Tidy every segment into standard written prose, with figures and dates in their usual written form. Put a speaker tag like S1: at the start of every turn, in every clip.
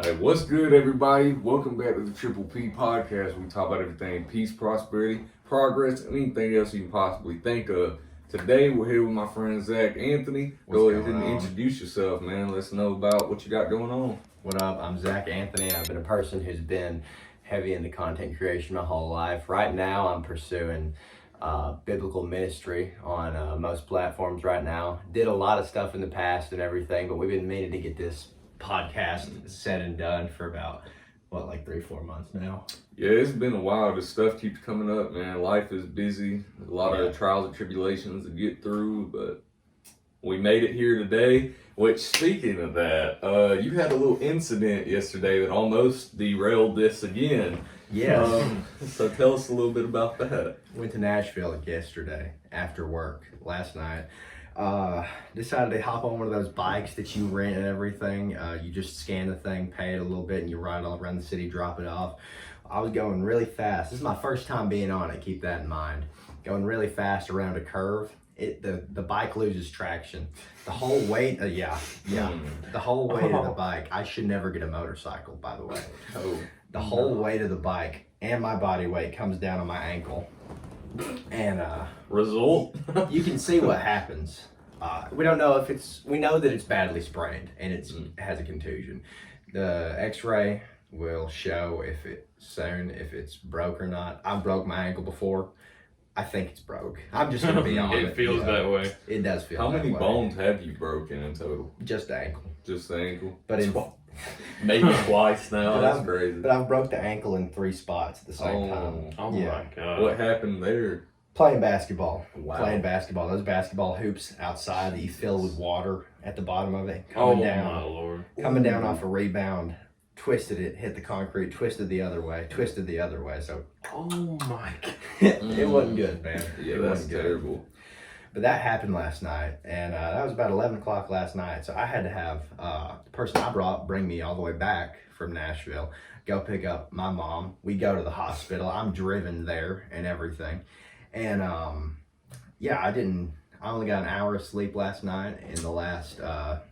S1: Hey, what's good, everybody? Welcome back to the Triple P podcast. We talk about everything peace, prosperity, progress, and anything else you can possibly think of. Today, we're here with my friend Zack. Anthony, go ahead and introduce yourself, man. Let's know about what you got going on.
S2: What up? I'm Zack Anthony. I've been a person who's been heavy into content creation my whole life. Right now, I'm pursuing biblical ministry on most platforms right now. Did a lot of stuff in the past and everything, but we've been meaning to get this podcast said and done for about, 3-4 months now.
S1: Yeah, it's been a while. This stuff keeps coming up, man. Life is busy. A lot of trials and tribulations to get through, but we made it here today. Which, speaking of that, you had a little incident yesterday that almost derailed this again.
S2: Yes.
S1: So tell us a little bit about that.
S2: Went to Nashville yesterday after work last night. Decided to hop on one of those bikes that you rent and everything. You just scan the thing, pay it a little bit, and you ride all around the city, drop it off. I was going really fast. This is my first time being on it, keep that in mind. Going really fast around a curve. The bike loses traction. The whole weight, the whole weight of the bike. I should never get a motorcycle, by the way. The whole weight of the bike and my body weight comes down on my ankle. And
S1: result,
S2: you can see what happens. We don't know if we know that it's badly sprained and it has a contusion. The x-ray will show if it's broke or not. I broke my ankle before. I think it's broke. I'm just gonna be honest.
S3: It feels that way.
S2: It does feel
S1: How
S2: that way.
S1: many bones have you broken in total?
S2: Just the ankle.
S1: Just the ankle?
S2: But
S1: maybe twice now. That's crazy.
S2: But I've broke the ankle in 3 spots at the same time.
S3: Oh my God.
S1: What happened there?
S2: Playing basketball.
S1: Wow.
S2: Playing basketball. Those basketball hoops outside that you fill with water at the bottom of it.
S3: Oh my Lord.
S2: Coming down off a rebound. Twisted it, hit the concrete, twisted the other way. So,
S3: Oh my God.
S2: it wasn't good, man.
S1: Yeah,
S2: it
S1: that's
S2: wasn't good.
S1: terrible.
S2: But that happened last night, and that was about 11 o'clock last night. So I had to have the person I brought bring me all the way back from Nashville, go pick up my mom. We go to the hospital. I'm driven there and everything. And I only got an hour of sleep last night in the last about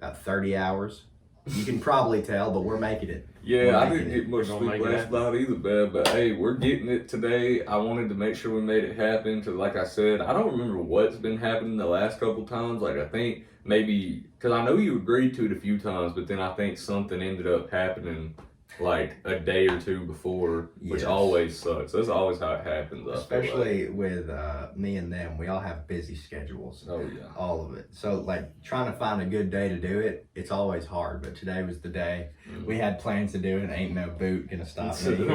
S2: 30 hours. You can probably tell, but we're making it.
S1: Yeah, I didn't get much sleep last night either, bad. But hey, we're getting it today. I wanted to make sure we made it happen because, like I said, I don't remember what's been happening the last couple times. Like, I think maybe, because I know you agreed to it a few times, but then I think something ended up happening like a day or two before, which always sucks. That's always how it happens.
S2: Especially with me and them, we all have busy schedules.
S1: Oh yeah, all
S2: of it. So like trying to find a good day to do it, it's always hard. But today was the day. We had plans to do it. And ain't no boot gonna stop me.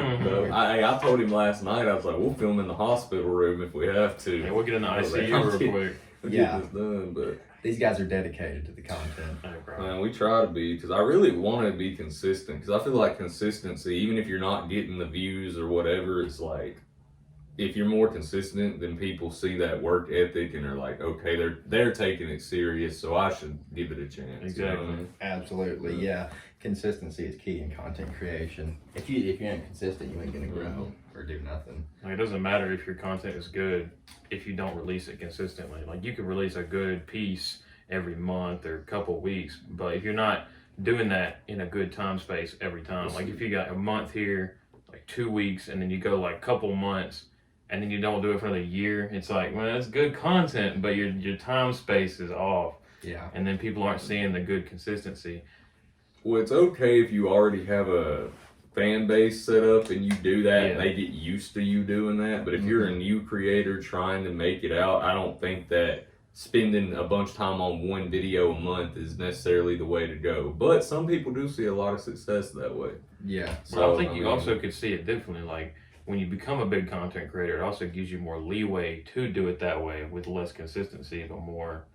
S1: I told him last night. I was like, we'll film in the hospital room if we have to.
S3: Yeah, we'll get in the ICU real quick.
S1: Get this done, but
S2: these guys are dedicated to the content.
S1: Man, we try to be, because I really want to be consistent, because I feel like consistency, even if you're not getting the views or whatever, it's like, if you're more consistent, then people see that work ethic and are like, okay, they're taking it serious, so I should give it a chance.
S3: Exactly.
S1: You know what I mean?
S2: Absolutely, yeah. Consistency is key in content creation. If you ain't consistent, you ain't gonna grow or do nothing.
S3: Like, it doesn't matter if your content is good if you don't release it consistently. Like, you can release a good piece every month or a couple weeks, but if you're not doing that in a good time space every time, like if you got a month here, like 2 weeks, and then you go like a couple months, and then you don't do it for another year, it's like, well, that's good content, but your time space is off.
S2: Yeah.
S3: And then people aren't seeing the good consistency.
S1: Well, it's okay if you already have a fan base set up and you do that and they get used to you doing that. But if you're a new creator trying to make it out, I don't think that spending a bunch of time on one video a month is necessarily the way to go. But some people do see a lot of success that way.
S2: Yeah.
S3: So I think you also could see it differently. Like, when you become a big content creator, it also gives you more leeway to do it that way with less consistency, but more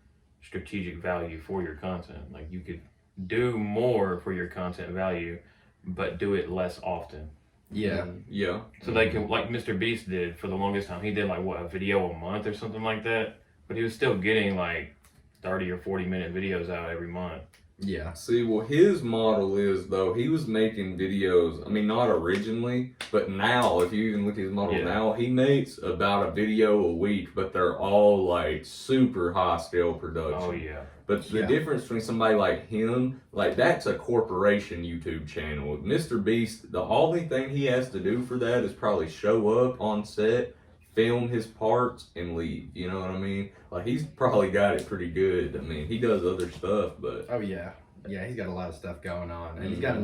S3: strategic value for your content. Like, you could do more for your content value, but do it less often.
S2: Yeah.
S1: Yeah.
S3: So they can, like Mr. Beast did for the longest time. He did like a video a month or something like that, but he was still getting like 30 or 40 minute videos out every month.
S2: Yeah.
S1: See, well, his model is, though, he was making videos, I mean, not originally, but now, if you even look at his model now, he makes about a video a week, but they're all, like, super high-scale production.
S3: Oh, yeah.
S1: But the difference between somebody like him, like that's a corporation YouTube channel. Mr. Beast, the only thing he has to do for that is probably show up on set, film his parts, and leave. You know what I mean? Like he's probably got it pretty good. I mean, he does other stuff, but
S2: oh yeah. Yeah, he's got a lot of stuff going on, and he's got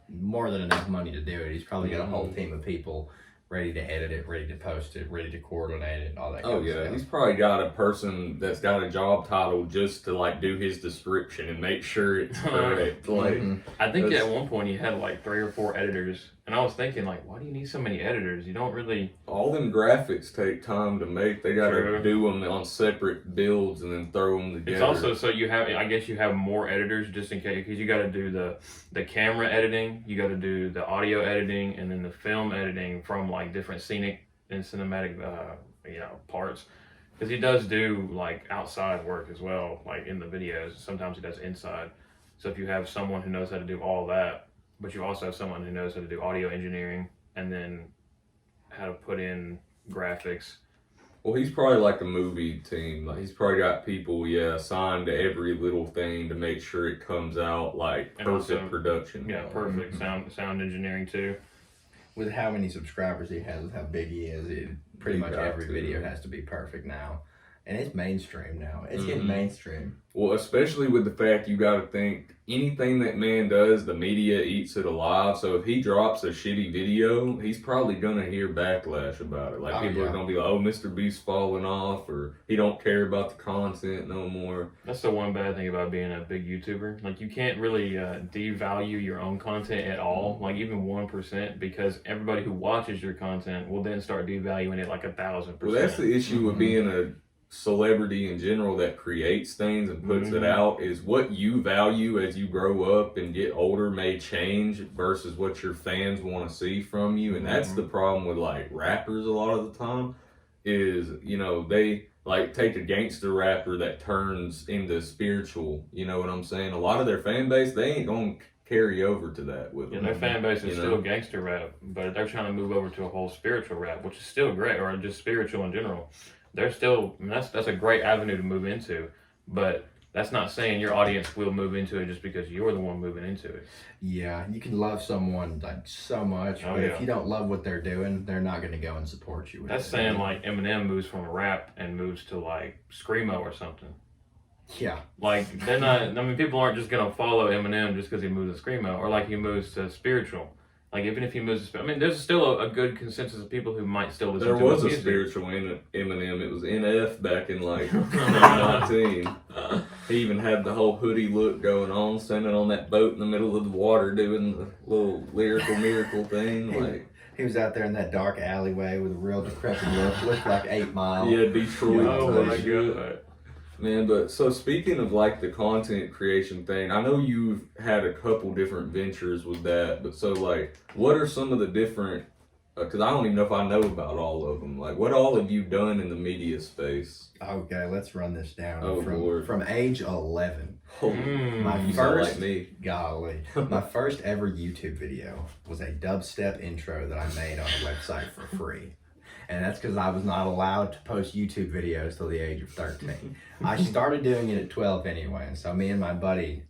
S2: more than enough money to do it. He's probably got a whole team of people ready to edit it, ready to post it, ready to coordinate it, all that kind of stuff.
S1: He's probably got a person that's got a job title just to like do his description and make sure it's correct. Like,
S3: I think at one point he had like 3 or 4 editors, and I was thinking like, why do you need so many editors? You don't really.
S1: All them graphics take time to make. They got to do them on separate builds and then throw them together.
S3: It's also so you have, I guess you have more editors just in case, because you got to do the camera editing, you got to do the audio editing, and then the film editing from like different scenic and cinematic parts. Because he does do like outside work as well, like in the videos. Sometimes he does inside. So if you have someone who knows how to do all that, but you also have someone who knows how to do audio engineering and then how to put in graphics.
S1: Well, he's probably like a movie team. Like he's probably got people, assigned to every little thing to make sure it comes out like perfect production.
S3: Yeah, perfect sound engineering too.
S2: With how many subscribers he has, with how big he is, pretty much every video has to be perfect now. And it's mainstream now. It's getting mainstream.
S1: Well, especially with the fact you got to think anything that man does, the media eats it alive. So if he drops a shitty video, he's probably going to hear backlash about it. Like people are going to be like, oh, Mr. Beast's falling off, or he don't care about the content no more.
S3: That's the one bad thing about being a big YouTuber. Like you can't really devalue your own content at all, like even 1%, because everybody who watches your content will then start devaluing it like 1,000%.
S1: Well, that's the issue with being a celebrity in general that creates things and puts it out, is what you value as you grow up and get older may change versus what your fans want to see from you. And that's the problem with like rappers a lot of the time is, they like take a gangster rapper that turns into spiritual, you know what I'm saying? A lot of their fan base, they ain't gonna carry over to that with them.
S3: Yeah, their fan base is still gangster rap, but they're trying to move over to a whole spiritual rap, which is still great, or just spiritual in general. They're still, that's a great avenue to move into, but that's not saying your audience will move into it just because you're the one moving into it.
S2: Yeah, you can love someone like so much, but if you don't love what they're doing, they're not going to go and support you.
S3: That's saying like Eminem moves from rap and moves to like screamo or something.
S2: Yeah.
S3: Like they're not. I mean, people aren't just gonna follow Eminem just because he moves to screamo, or like he moves to spiritual. Like even if he moves to, there's still a good consensus of people who might still listen to his music.
S1: There was a spiritual Eminem. It was NF back in like 2019. He even had the whole hoodie look going on, standing on that boat in the middle of the water doing the little lyrical miracle thing. Like
S2: he was out there in that dark alleyway with a real decrepit look, looked like 8 Mile.
S1: Yeah, Detroit.
S3: Oh my god.
S1: Man, but so speaking of like the content creation thing, I know you've had a couple different ventures with that, but so like, what are some of the different, because I don't even know if I know about all of them, like what all have you done in the media space?
S2: Okay, let's run this down.
S1: Oh, Lord.
S2: From age 11.
S1: My first, like me.
S2: Golly. My first ever YouTube video was a dubstep intro that I made on a website for free. And that's because I was not allowed to post YouTube videos till the age of 13. I started doing it at 12 anyway. And so me and my buddy,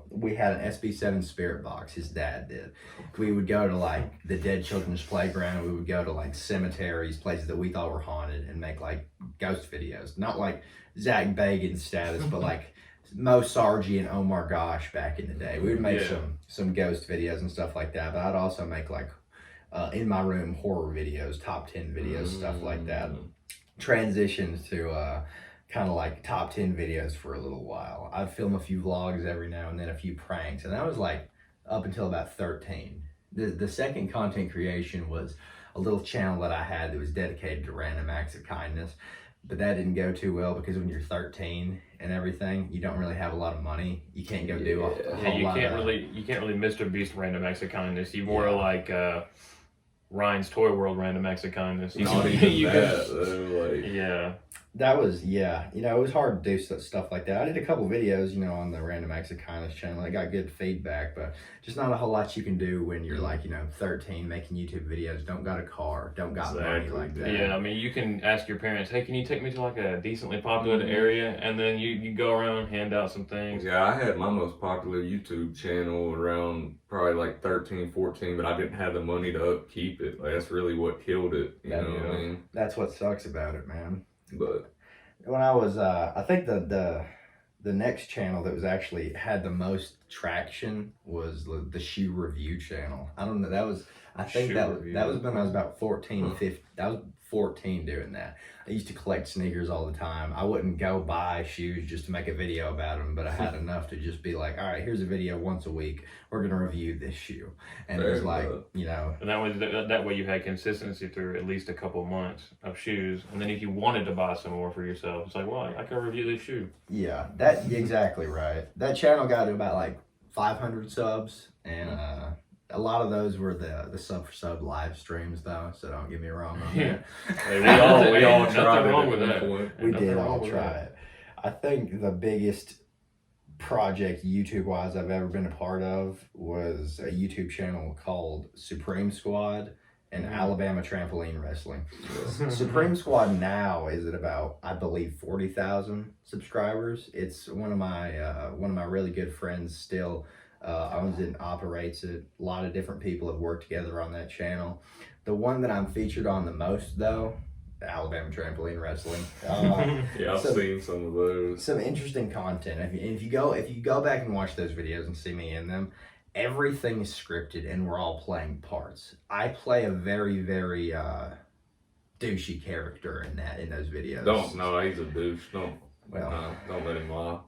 S2: we had an SB7 spirit box. His dad did. We would go to like the Dead Children's Playground. We would go to like cemeteries, places that we thought were haunted, and make like ghost videos. Not like Zack Bagan status, but like Mo Sargi and Omar Gosh back in the day. We would make some ghost videos and stuff like that. But I'd also make like in my room horror videos, top 10 videos, stuff like that. Transitioned to kind of like top 10 videos for a little while. I'd film a few vlogs every now and then, a few pranks, and that was like up until about 13. The second content creation was a little channel that I had that was dedicated to random acts of kindness, but that didn't go too well because when you're 13 and everything, you don't really have a lot of money. You can't go do a whole lot.
S3: You can't really Mr. Beast random acts of kindness. You more like Ryan's Toy World random acts of kindness.
S1: Not even that, though, like,
S3: yeah.
S2: That was, yeah, you know, it was hard to do stuff like that. I did a couple videos, you know, on the Random Acts of Kindness channel. I got good feedback, but just not a whole lot you can do when you're like, you know, 13, making YouTube videos, don't got a car, don't got money like that.
S3: Yeah, I mean, you can ask your parents, hey, can you take me to like a decently populated area? And then you go around, hand out some things.
S1: Yeah, I had my most popular YouTube channel around probably like 13, 14, but I didn't have the money to upkeep it. Like, that's really what killed it, you know what I mean?
S2: That's what sucks about it, man.
S1: But
S2: when I was, I think the next channel that was actually had the most traction was the shoe review channel. I don't know. I think that was when I was about 14, 15. I was 14 doing that. I used to collect sneakers all the time. I wouldn't go buy shoes just to make a video about them, but I had enough to just be like, all right, here's a video once a week. We're going to review this shoe. And it was like, you know.
S3: And that way you had consistency through at least a couple months of shoes. And then if you wanted to buy some more for yourself, it's like, well, I can review this shoe.
S2: Yeah, that's exactly right. That channel got to about like 500 subs. And a lot of those were the sub for sub live streams, though. So don't get me wrong on that.
S1: hey, we all tried it
S3: wrong with
S1: at
S3: that.
S1: one point.
S2: We did all try it. I think the biggest project YouTube wise I've ever been a part of was a YouTube channel called Supreme Squad and Alabama Trampoline Wrestling. Supreme Squad now is at about, I believe, 40,000 subscribers. It's one of my really good friends still owns it and operates it. A lot of different people have worked together on that channel. The one that I'm featured on the most, though, Alabama Trampoline Wrestling.
S1: Yeah, I've seen some of those.
S2: Some interesting content. If you go back and watch those videos and see me in them, everything is scripted and we're all playing parts. I play a very, very douchey character in those videos.
S1: No, he's a douche. Don't let him lie.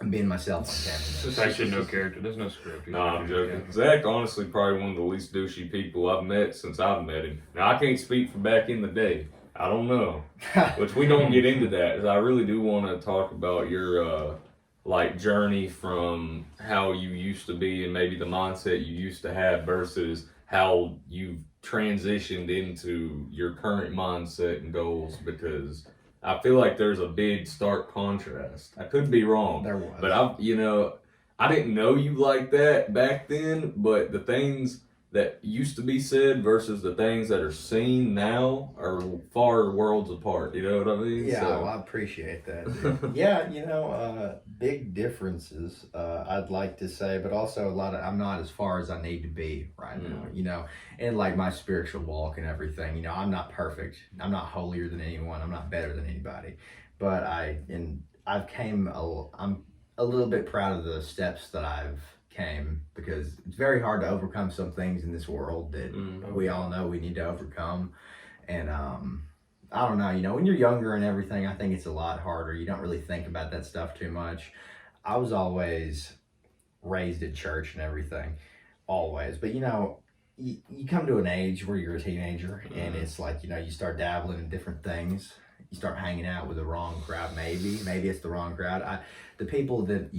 S2: I'm being myself on camera.
S3: There's actually no character. There's no script.
S1: No, I'm joking. Zack, honestly, probably one of the least douchey people I've met since I've met him. Now, I can't speak for back in the day. I don't know. Which we don't get into that, because I really do want to talk about your journey from how you used to be and maybe the mindset you used to have versus how you've transitioned into your current mindset and goals, because I feel like there's a big stark contrast. I could be wrong.
S2: There was.
S1: But I didn't know you like that back then, but the things that used to be said versus the things that are seen now are far worlds apart. You know what I mean?
S2: Yeah, well, I appreciate that, dude. Yeah, big differences, I'd like to say, but also I'm not as far as I need to be right now, and like my spiritual walk and everything, I'm not perfect. I'm not holier than anyone. I'm not better than anybody, but I'm a little bit proud of the steps that I've came, because it's very hard to overcome some things in this world that we all know we need to overcome. And I don't know, when you're younger and everything, I think it's a lot harder. You don't really think about that stuff too much. I was always raised at church and everything, always. But you come to an age where you're a teenager and it's like, you start dabbling in different things. You start hanging out with the wrong crowd. Maybe it's the wrong crowd. The people that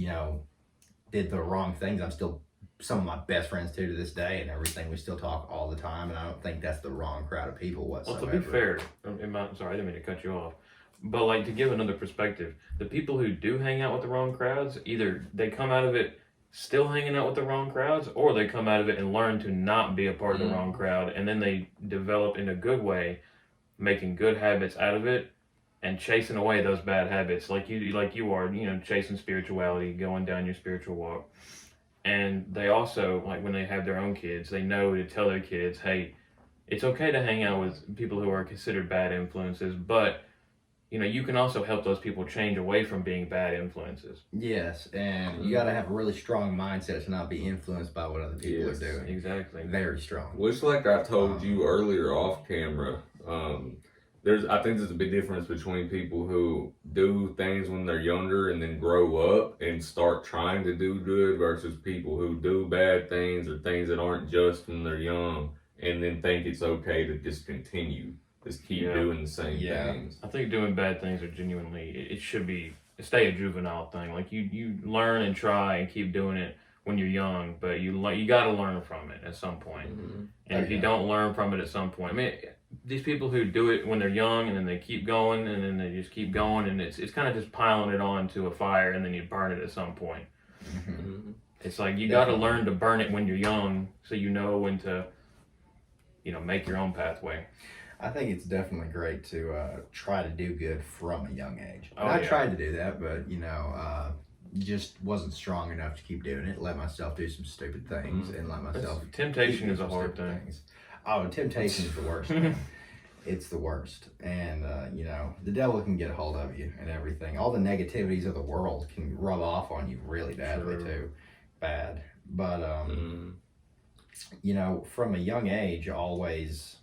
S2: did the wrong things, I'm still some of my best friends to this day and everything. We still talk all the time, and I don't think that's the wrong crowd of people whatsoever.
S3: Well, to be fair, sorry, I didn't mean to cut you off, but like, to give another perspective, the people who do hang out with the wrong crowds, either they come out of it still hanging out with the wrong crowds, or they come out of it and learn to not be a part of the wrong crowd, and then they develop in a good way, making good habits out of it and chasing away those bad habits, like you are, chasing spirituality, going down your spiritual walk. And they also, like, when they have their own kids, they know to tell their kids, hey, it's okay to hang out with people who are considered bad influences, but you can also help those people change away from being bad influences.
S2: Yes, and you got to have a really strong mindset to not be influenced by what other people are doing.
S3: Exactly.
S2: Very strong.
S1: Which, like I told you earlier off camera, I think there's a big difference between people who do things when they're younger and then grow up and start trying to do good versus people who do bad things or things that aren't just when they're young and then think it's okay to just continue. Just keep doing the same things.
S3: I think doing bad things are genuinely, it should be, stay a juvenile thing. Like, you learn and try and keep doing it when you're young, but you got to learn from it at some point. And if you don't learn from it at some point, I mean, these people who do it when they're young and then they keep going and then they just keep going, and it's kind of just piling it on to a fire, and then you burn it at some point. It's like you got to learn to burn it when you're young, so you know when to, make your own pathway.
S2: I think it's definitely great to try to do good from a young age.
S3: Oh,
S2: I tried to do that, but just wasn't strong enough to keep doing it. Let myself do some stupid things and let myself.
S3: Temptation is a hard thing.
S2: Oh, temptation is the worst thing. It's the worst. And, the devil can get a hold of you and everything. All the negativities of the world can rub off on you really badly, too. Bad. But, from a young age, always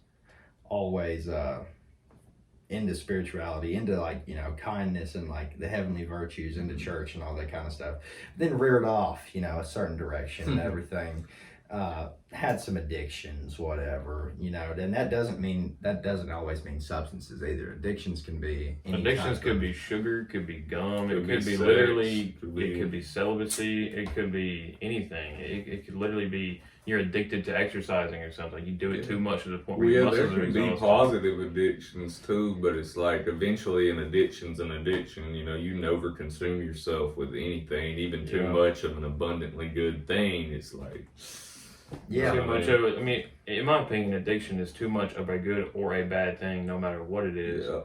S2: into spirituality, into kindness and the heavenly virtues, into church and all that kind of stuff. Then reared off, a certain direction and everything. Had some addictions, whatever, then that doesn't always mean substances either. Addictions can be
S3: addictions could be sugar, could be gum, it could be literally, it could be celibacy, it could be anything. It could literally be you're addicted to exercising or something. You do it too much to the point where your muscles are exhausted.
S1: There can be positive addictions too, but it's eventually an addiction's an addiction. You can overconsume yourself with anything, even too much of an abundantly good thing. It's
S3: too much of it. I mean, in my opinion, addiction is too much of a good or a bad thing, no matter what it is.
S1: Yeah.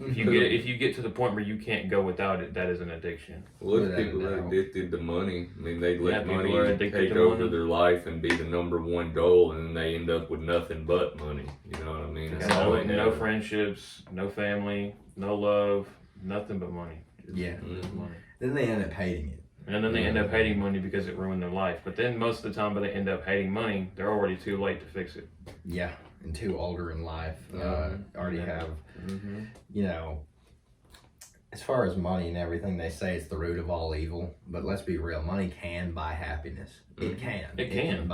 S3: If you get to the point where you can't go without it, that is an addiction.
S1: Well, if people are addicted to money, I mean, they let money take over their life and be the number one goal, and then they end up with nothing but money. You know what I mean?
S3: No friendships, no family, no love, nothing but money.
S2: Money. Then they end up hating it.
S3: And then they end up hating money because it ruined their life. But then most of the time, when they end up hating money, they're already too late to fix it.
S2: Yeah, and too older in life. Already have, as far as money and everything, they say it's the root of all evil. But let's be real, money can buy happiness. It can.
S3: It can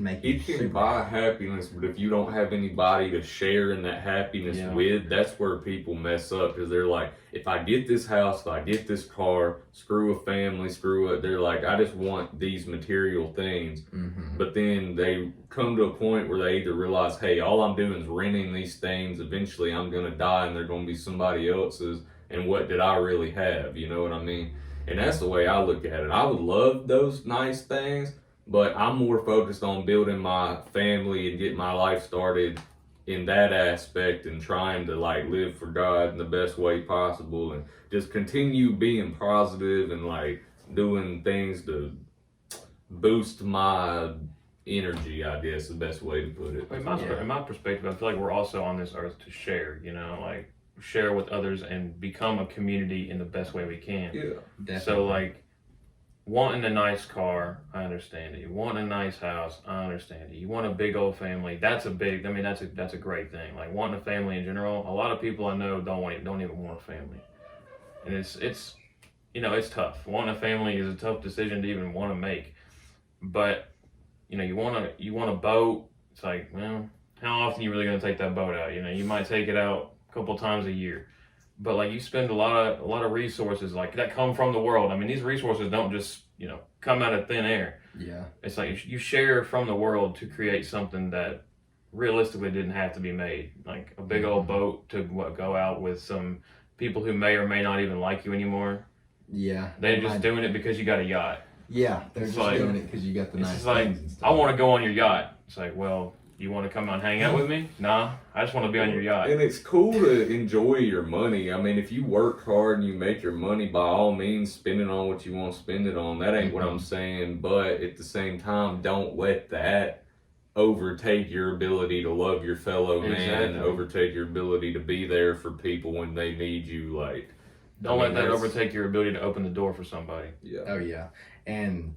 S3: make you.
S1: It can buy happiness, but if you don't have anybody to share in that happiness with, that's where people mess up. Because they're like, if I get this house, if I get this car, screw a family, screw it. They're like, I just want these material things. But then they come to a point where they either realize, hey, all I'm doing is renting these things. Eventually I'm going to die and they're going to be somebody else's. And what did I really have? You know what I mean? And that's the way I look at it. I would love those nice things, but I'm more focused on building my family and getting my life started in that aspect and trying to live for God in the best way possible and just continue being positive and doing things to boost my energy, I guess is the best way to put it.
S3: In my perspective, I feel like we're also on this earth to share, share with others and become a community in the best way we can.
S1: Yeah,
S3: definitely. So wanting a nice car, I understand it. You want a nice house, I understand it. You want a big old family, that's a great thing. Wanting a family in general, a lot of people I know don't even want a family. And it's tough. Wanting a family is a tough decision to even want to make. But you want a boat, it's well, how often are you really going to take that boat out? You might take it out couple times a year, but you spend a lot of resources that come from the world. I mean, these resources don't just come out of thin air.
S2: Yeah,
S3: it's you share from the world to create something that realistically didn't have to be made, a big old boat to go out with some people who may or may not even like you anymore.
S2: Yeah,
S3: they're just doing it because you got a yacht.
S2: Yeah, they're just doing it because you got the nice things and stuff.
S3: I want to go on your yacht. It's well, you want to come out and hang out with me? Nah, I just want to be on your yacht.
S1: And it's cool to enjoy your money. I mean, if you work hard and you make your money, by all means, spend it on what you want to spend it on. That ain't what I'm saying. But at the same time, don't let that overtake your ability to love your fellow man, overtake your ability to be there for people when they need you.
S3: Don't let that overtake your ability to open the door for somebody.
S1: Yeah.
S2: Oh, yeah. And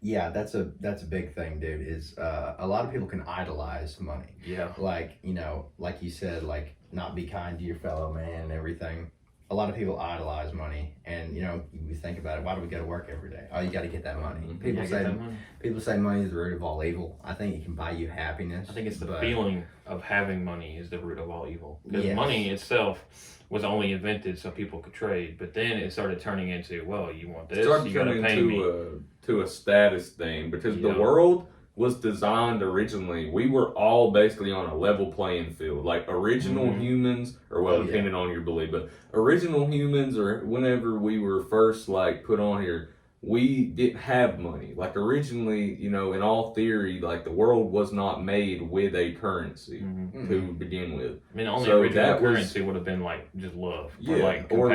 S2: yeah, that's a big thing, dude, is a lot of people can idolize money.
S3: Yeah.
S2: Like you said, not be kind to your fellow man and everything. a lot of people idolize money, and you think about it. Why do we go to work every day? Oh, you got to get that money. People say money is the root of all evil. I think it can buy you happiness.
S3: I think it's the feeling of having money is the root of all evil. Because money itself was only invented so people could trade, but then it started turning into, well, you want this, you got to pay me.
S1: To a status thing, because the world was designed originally, we were all basically on a level playing field. Like original humans, or depending on your belief, but original humans, or whenever we were first like put on here, we didn't have money. Like originally, in all theory, like the world was not made with a currency to begin with.
S3: I mean, the only original currency would have been like just love.
S1: Or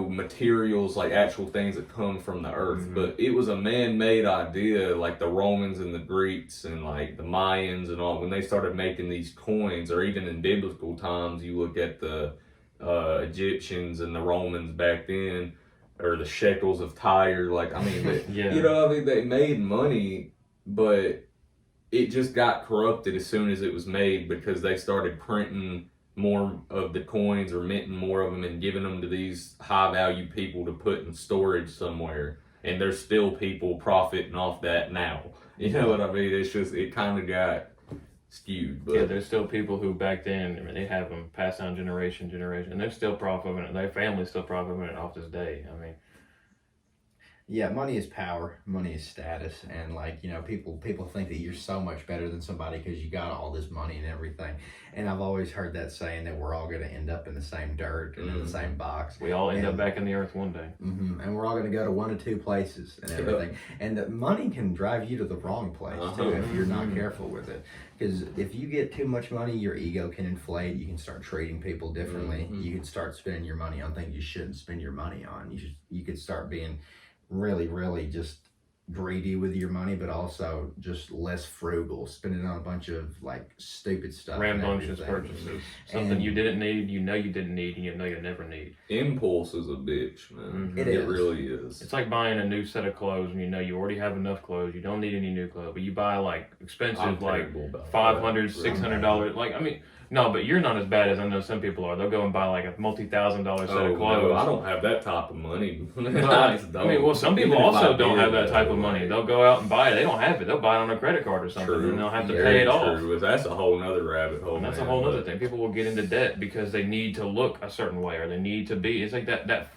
S1: materials, like actual things that come from the earth. But it was a man-made idea, like the Romans and the Greeks and like the Mayans and all, when they started making these coins, or even in biblical times, you look at the Egyptians and the Romans back then, or the shekels of Tyre, they made money, but it just got corrupted as soon as it was made, because they started printing more of the coins or minting more of them and giving them to these high value people to put in storage somewhere. And there's still people profiting off that now. You know what I mean? It's just, it kind of got skewed. But
S3: there's still people who back then, they have them passed down generation, and they're still profiting it. Their family's still profiting it off this day. I mean,
S2: money is power, money is status, and people think that you're so much better than somebody because you got all this money and everything. And I've always heard that saying that we're all going to end up in the same dirt and in the same box.
S3: We all end up back in the earth one day.
S2: And we're all going to go to one of two places and everything. And the money can drive you to the wrong place too if you're not careful with it. Because if you get too much money, your ego can inflate. You can start treating people differently. You can start spending your money on things you shouldn't spend your money on. You could start being really, really just greedy with your money, but also just less frugal, spending on a bunch of stupid stuff.
S3: Rambunctious purchases. Something you didn't need, you didn't need, and you never need.
S1: Impulse is a bitch, man. It really is.
S3: It's like buying a new set of clothes and you already have enough clothes, you don't need any new clothes, but you buy expensive, $500, $600, no, but you're not as bad as I know some people are. They'll go and buy a multi-$1,000 set of clothes.
S1: No, I don't have that type of money.
S3: Some people also don't have that type of money. They'll go out and buy it. They don't have it. They'll buy it on a credit card or something, and they'll have to pay it off.
S1: That's a whole nother rabbit hole.
S3: And that's a whole other thing. People will get into debt because they need to look a certain way, or they need to be. It's like that.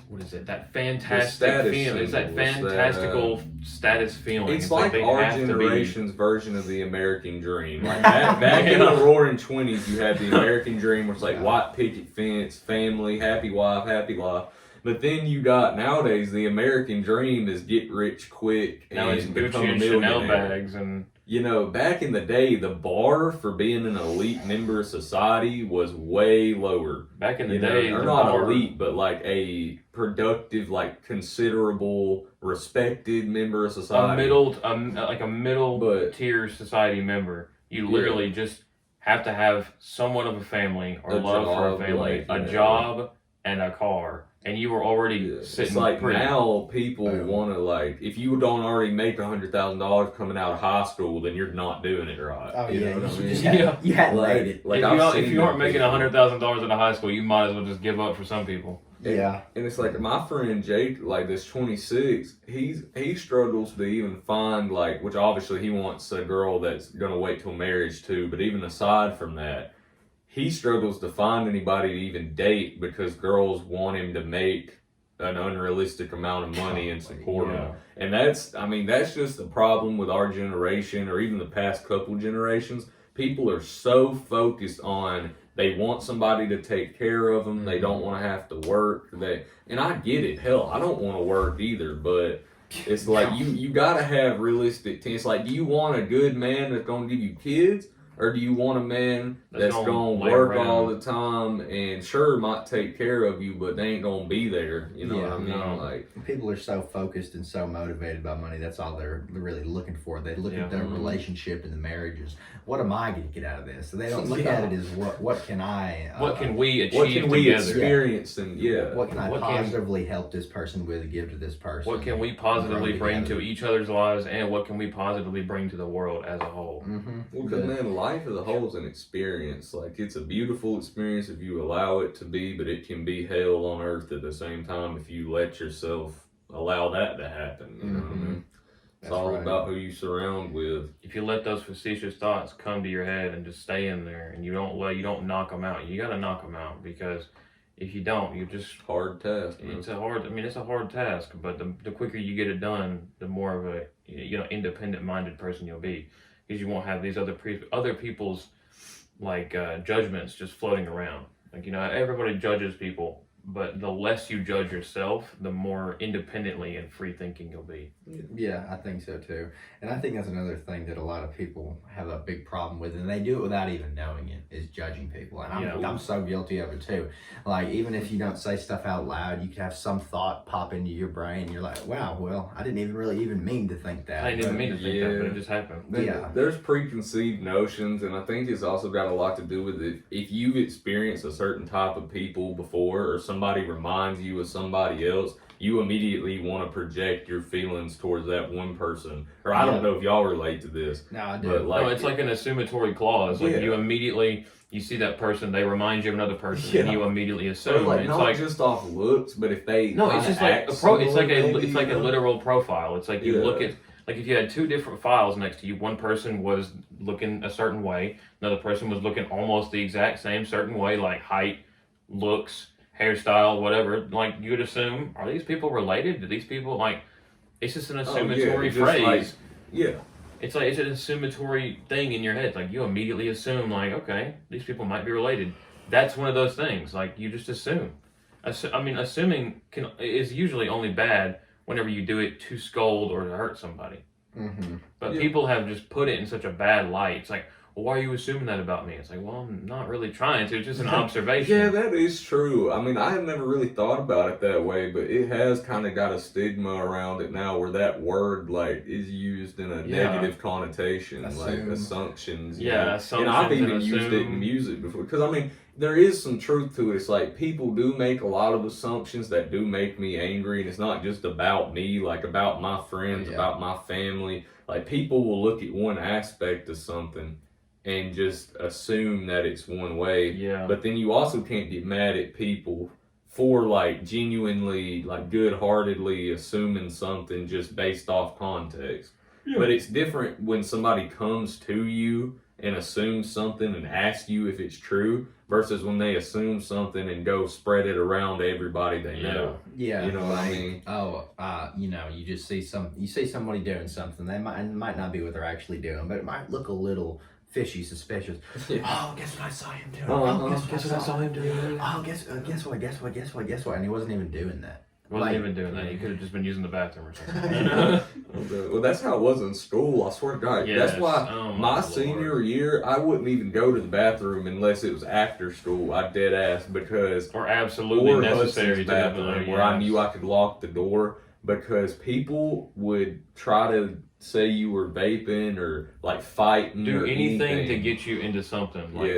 S3: What is it? That fantastic feeling. It's that fantastical status feeling.
S1: It's like our generation's version of the American dream. Back in the roaring 20s, you had the American dream, where it's white picket fence, family, happy wife, happy life. But then you got nowadays, the American dream is get rich quick and become a millionaire.
S3: Chanel bags and.
S1: Back in the day, the bar for being an elite member of society was way lower.
S3: Back in the day,
S1: or not elite, but a productive, considerable, respected member of society.
S3: A middle tier society member. You literally just have to have somewhat of a family or love for a family, a job, and a car. And you were already sitting pretty.
S1: Now people want to if you don't already make $100,000 coming out of high school, then you're not doing it right.
S2: Oh,
S1: you know what I mean?
S2: You hadn't made it.
S3: If you aren't making $100,000 out of high school, you might as well just give up for some people.
S1: And it's my friend Jake, this 26, he struggles to even find which obviously he wants a girl that's gonna wait till marriage too, but even aside from that, he struggles to find anybody to even date because girls want him to make an unrealistic amount of money and support him. And that's just the problem with our generation, or even the past couple generations. People are so focused on, they want somebody to take care of them. They don't want to have to work. And I get it. Hell, I don't want to work either, but it's you got to have realistic things. Do you want a good man that's going to give you kids? Or do you want a man that's going to work all the time and might take care of you, but they ain't going to be there? You know what I mean?
S2: No. People are so focused and so motivated by money. That's all they're really looking for. They look at their relationship and the marriages. What am I going to get out of this? So they don't look at it as what can I...
S3: what can we achieve
S1: What can we
S3: together?
S1: Experience and
S2: what can I positively help this person with, give to this person?
S3: What can we positively bring to each other's lives, and what can we positively bring to the world as a whole?
S1: Well, good man, life life as a whole is an experience. Like, it's a beautiful experience if you allow it to be, but it can be hell on earth at the same time if you let yourself allow that to happen. You know what I mean? It's all about who you surround with.
S3: If you let those facetious thoughts come to your head and just stay in there, and you don't knock them out. You got to knock them out, because if you don't, you just
S1: hard task. Man.
S3: It's a hard task. But the quicker you get it done, the more of a independent-minded person you'll be, because you won't have these other people's like judgments just floating around. Like, everybody judges people. But the less you judge yourself, the more independently and free thinking you'll be.
S2: Yeah, I think so too. And I think that's another thing that a lot of people have a big problem with, and they do it without even knowing it, is judging people. And I'm so guilty of it too. Like, even if you don't say stuff out loud, you could have some thought pop into your brain, and you're like, wow, well, I didn't even mean to think that.
S3: I didn't even mean to think that, but it just happened.
S1: There's preconceived notions, and I think it's also got a lot to do with it. If you've experienced a certain type of people before, or somebody reminds you of somebody else, you immediately want to project your feelings towards that one person. Or I don't know if y'all relate to this.
S2: No, I do.
S1: But
S3: it's like an assumptory clause. Like, you immediately, you see that person, they remind you of another person, and you immediately assume.
S1: Like,
S3: it's
S1: not
S3: like
S1: just off looks, but if they
S3: it's just like it's like a literal profile. It's like you look at, like, if you had two different files next to you, one person was looking a certain way, another person was looking almost the exact same certain way, like height, looks, hairstyle, whatever. Like, you would assume, are these people related? Do these people, like, it's just an assumptory phrase. It's like, it's an assumptory thing in your head. Like, you immediately assume, like, okay, these people might be related. That's one of those things. Like, you just assume. Assuming is usually only bad whenever you do it to scold or to hurt somebody.
S2: Mm-hmm.
S3: But people have just put it in such a bad light. It's like, well, why are you assuming that about me? It's like, well, I'm not really trying to. It's just an observation.
S1: Yeah, that is true. I mean, I have never really thought about it that way, but it has kind of got a stigma around it now, where that word, like, is used in a negative connotation, like assumptions.
S3: Assumptions.
S1: And I've even used it in music before, because I mean, there is some truth to it. It's like, people do make a lot of assumptions that do make me angry, and it's not just about me, like about my friends, about my family. Like, people will look at one aspect of something and just assume that it's one way.
S3: Yeah.
S1: But then you also can't get mad at people for, like, genuinely, like, good-heartedly assuming something just based off context. Yeah. But it's different when somebody comes to you and assumes something and asks you if it's true, versus when they assume something and go spread it around to everybody they know.
S2: Yeah.
S1: You know what I mean?
S2: You just see somebody doing something. They might not be what they're actually doing, but it might look a little fishy, suspicious. Oh, guess what I saw him doing? Guess what I saw him doing? Oh, guess what? And he wasn't even doing that.
S3: Wasn't even doing that. You could have just been using the bathroom or something.
S1: Well, that's how it was in school. I swear to God. Yes. That's why my senior year, I wouldn't even go to the bathroom unless it was after school. I dead ass, because
S3: absolutely necessary to have
S1: where I knew I could lock the door, because people would try to say you were vaping or like fighting,
S3: do
S1: or
S3: anything to get you into something,
S1: like,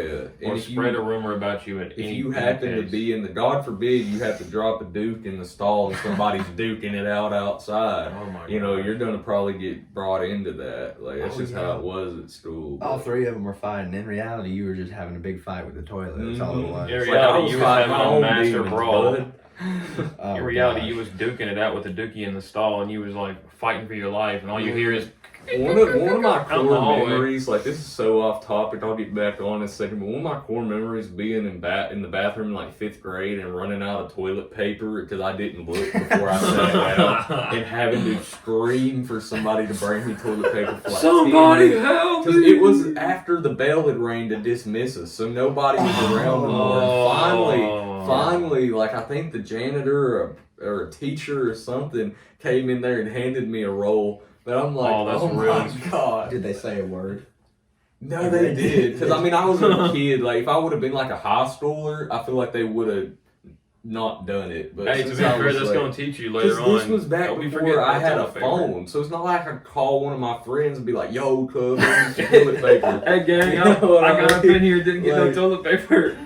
S3: or spread a rumor about you.
S1: If you happen to be in the, God forbid, you have to drop a Duke in the stall and somebody's duking it out outside.
S3: Oh my God.
S1: You're gonna probably get brought into that. Like, that's just how it was at school.
S2: All three of them were fighting. In reality, you were just having a big fight with the toilet. That's all it was.
S3: In reality, you were having a master brawl.
S2: In
S3: reality, you was duking it out with the dookie in the stall, and you was like fighting for your life, and all you hear is
S1: one of my core memories. Like, this is so off topic. I'll get back on in a second. But one of my core memories being in the bathroom in like 5th grade and running out of toilet paper because I didn't look before I sat down, and having to scream for somebody to bring me toilet paper for like
S3: somebody help me!
S1: Because it was after the bell had rang to dismiss us, so nobody was around anymore. And finally, like, I think the janitor or a teacher or something came in there and handed me a roll. But I'm like, oh my God.
S2: Did they say a word?
S1: No, they did. Because, I mean, I was a kid. Like, if I would have been like a high schooler, I feel like they would have not done it. But
S3: hey, to be fair, that's going to teach you later on.
S1: This was back before I had a phone. So it's not like I could call one of my friends and be like, yo, cuz, I need some toilet paper.
S3: Hey, gang, I got up in here, didn't get no toilet paper.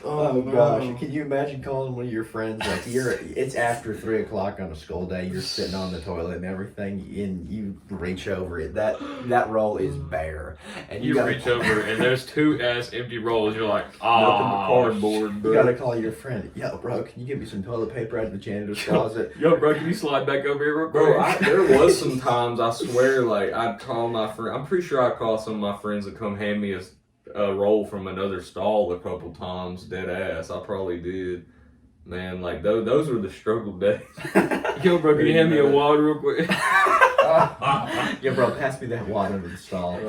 S2: Oh gosh, can you imagine calling one of your friends, like it's after 3 o'clock on a school day, you're sitting on the toilet and everything, and you reach over it, that roll is bare, and
S3: you reach over and there's 2 empty rolls, you're like,
S1: Nothing but cardboard,
S2: you gotta call your friend. Yo, bro, can you get me some toilet paper out of the janitor's closet?
S3: Yo, bro, can you slide back over here real quick?
S1: Bro, there was some times, I swear, like, I'd call my friend, I'm pretty sure I'd call some of my friends to come hand me a roll from another stall a couple times, dead ass. I probably did. Man, like, those were the struggle days.
S3: Yo, bro, can you hand me a water real quick?
S2: Yo, bro, pass me that water to the stall.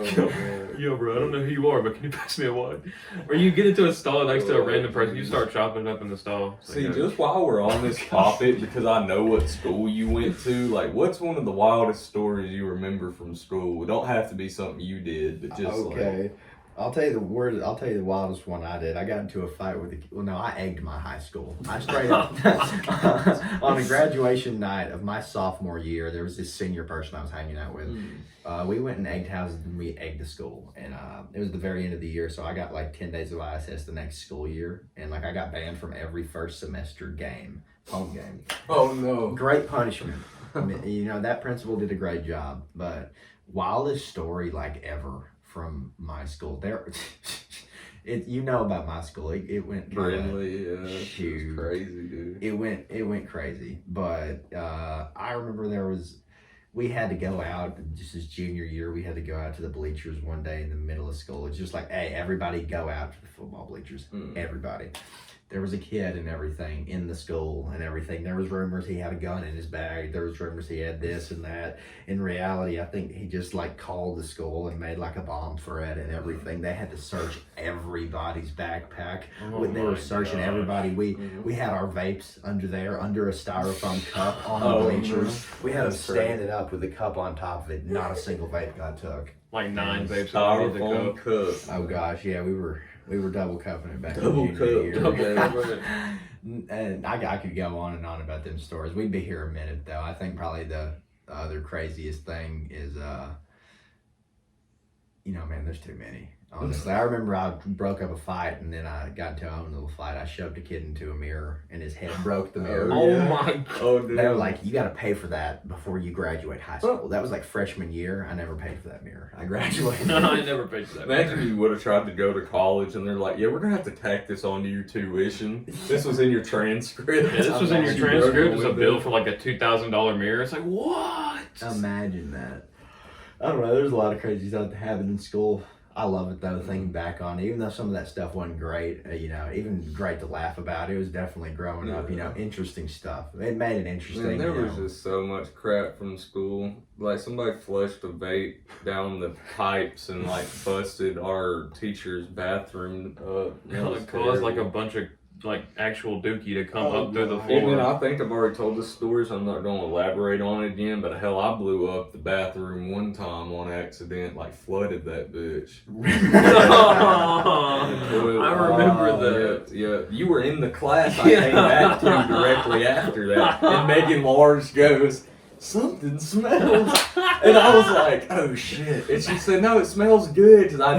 S3: Yo, bro, I don't know who you are, but can you pass me a water? Or you get into a stall next to a random person, you start chopping up in the stall.
S1: See, just while we're on this topic, because I know what school you went to, like, what's one of the wildest stories you remember from school? It don't have to be something you did, but just
S2: okay. I'll tell you the wildest one I did. I got into a fight with I egged my high school. I straight up on a graduation night of my sophomore year, there was this senior person I was hanging out with. We went and egged houses and we egged the school. And it was the very end of the year, so I got like 10 days of ISS the next school year. And like I got banned from every first semester home game.
S1: Oh no.
S2: Great punishment. I mean, that principal did a great job. But wildest story like ever from my school. About my school. It went
S1: Brindley, yeah, it was crazy, dude.
S2: It went crazy. But I remember we had to go out just as junior year. We had to go out to the bleachers one day in the middle of school. It's just like, hey, everybody go out to the football bleachers. Everybody. There was a kid and everything in the school and everything. There was rumors he had a gun in his bag. There was rumors he had this and that. In reality, I think he just like called the school and made like a bomb threat and everything. They had to search everybody's backpack. When they were searching everybody, we had our vapes under a styrofoam cup on the bleachers. We had them standing up with the cup on top of it. Not a single vape got took.
S3: Like 9 vapes
S1: Styrofoam cup.
S2: Oh gosh, yeah, we were double cupping it back
S1: Double
S2: in junior
S1: cup.
S2: year. And I could go on and on about them stories. We'd be here a minute though. I think probably the other craziest thing is man, there's too many. Honestly, I remember I broke up a fight and then I got into our own little fight. I shoved a kid into a mirror and his head broke the mirror.
S3: Oh my god.
S1: Oh, dude.
S2: They were like, you got to pay for that before you graduate high school. That was like freshman year. I never paid for that mirror. I graduated.
S3: I never paid for that.
S1: Imagine you would have tried to go to college and they're like, yeah, we're going to have to tack this onto your tuition. This was in your transcript.
S3: Yeah, this was in your transcript. It was a bill for like a $2,000 mirror. It's like, what?
S2: Imagine that. I don't know. There's a lot of crazy stuff that happened in school. I love it though, thinking back on it, even though some of that stuff wasn't great, even great to laugh about. It was definitely growing up, interesting stuff. It made it interesting.
S1: Man, there was just so much crap from school. Like somebody flushed a vape down the pipes and like busted our teacher's bathroom up.
S3: It caused like a bunch of like actual dookie to come up through the floor.
S1: And then I think I've already told this story, so I'm not going to elaborate on it again. But hell, I blew up the bathroom one time on accident, like flooded that bitch.
S3: I remember that.
S1: Yeah, you were in the class. I came back to directly after that, and Megan Lars goes, "Something smells," and I was like, "Oh shit!" And she said, "No, it smells good," because I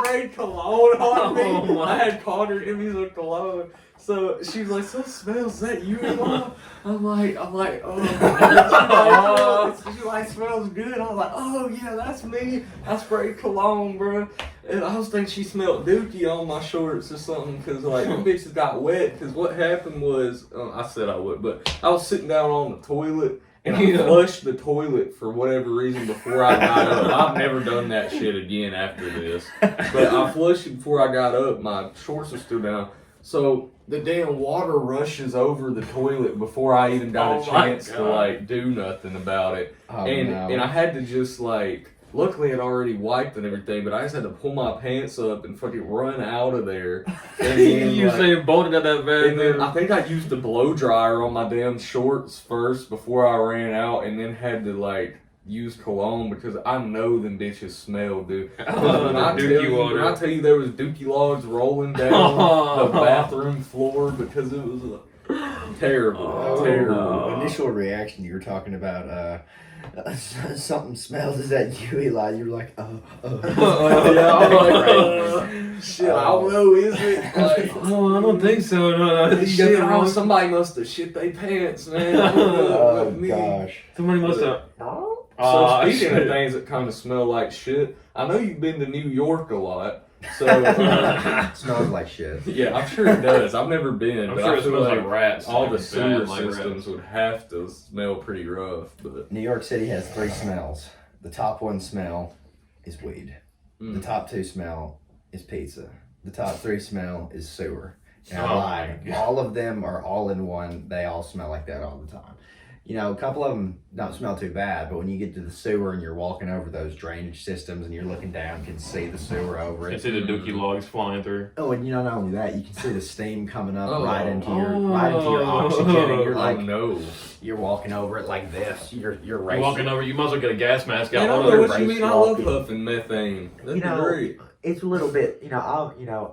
S1: sprayed cologne on me. I had caught her in me with cologne. So she was like, "So smells that you, Mom?" I'm like, oh. She's like, "Smells good." I was like, "Oh yeah, that's me. I sprayed cologne, bro." And I was thinking she smelled dookie on my shorts or something, because like them bitches got wet. Because what happened was, I said I would, but I was sitting down on the toilet. And I flushed the toilet for whatever reason before I got up. I've never done that shit again after this. But I flushed it before I got up. My shorts are still down. So the damn water rushes over the toilet before I even got a chance to like do nothing about it. And I had to just like, luckily I'd already wiped and everything, but I just had to pull my pants up and fucking run out of there. And then,
S3: you saying bolted at that
S1: and then I think I used the blow dryer on my damn shorts first before I ran out, and then had to like use cologne because I know them bitches smell, dude. When I tell you there was dookie logs rolling down the bathroom floor because it was Terrible. Terrible.
S2: Initial reaction, you were talking about something smells. Is that you, Eli? You were like,
S1: Yeah, I'm like, shit, I don't know, is it? Like,
S3: Oh, I don't think so. No,
S1: shit, somebody must have shit their pants, man. I don't know.
S2: oh
S1: Me.
S2: gosh.
S3: Somebody must have.
S1: So speaking of things that kind of smell like shit, I know you've been to New York a lot. So
S2: Smells like shit.
S1: yeah, I'm sure it does. I've never been,
S3: I'm
S1: but
S3: sure
S1: I
S3: it
S1: feel
S3: smells
S1: like
S3: like rats.
S1: all the
S3: Like
S1: sewer
S3: bad, like
S1: systems would have to smell pretty rough. But
S2: New York City has 3 smells. The top one smell is weed. The top 2 smell is pizza. The top 3 smell is sewer. And I lied. All of them are all in one. They all smell like that all the time. You know, a couple of them don't smell too bad, but when you get to the sewer and you're walking over those drainage systems and you're looking down, you can see the sewer over
S3: You
S2: it.
S3: see the dookie logs flying through.
S2: Oh, and you know, not only that, you can see the steam coming up right into your oxygen, and you're like,
S1: no.
S2: you're walking over it like this. You're
S3: You're
S2: racing.
S3: walking over, you might as well get a gas mask
S1: Man, I
S3: out.
S1: don't
S3: One
S1: know
S3: of
S1: what
S3: those.
S1: you mean. I love huffing methane. That'd
S2: You know,
S1: be great.
S2: It's a little bit,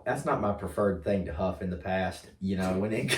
S2: that's not my preferred thing to huff in the past. You know, when it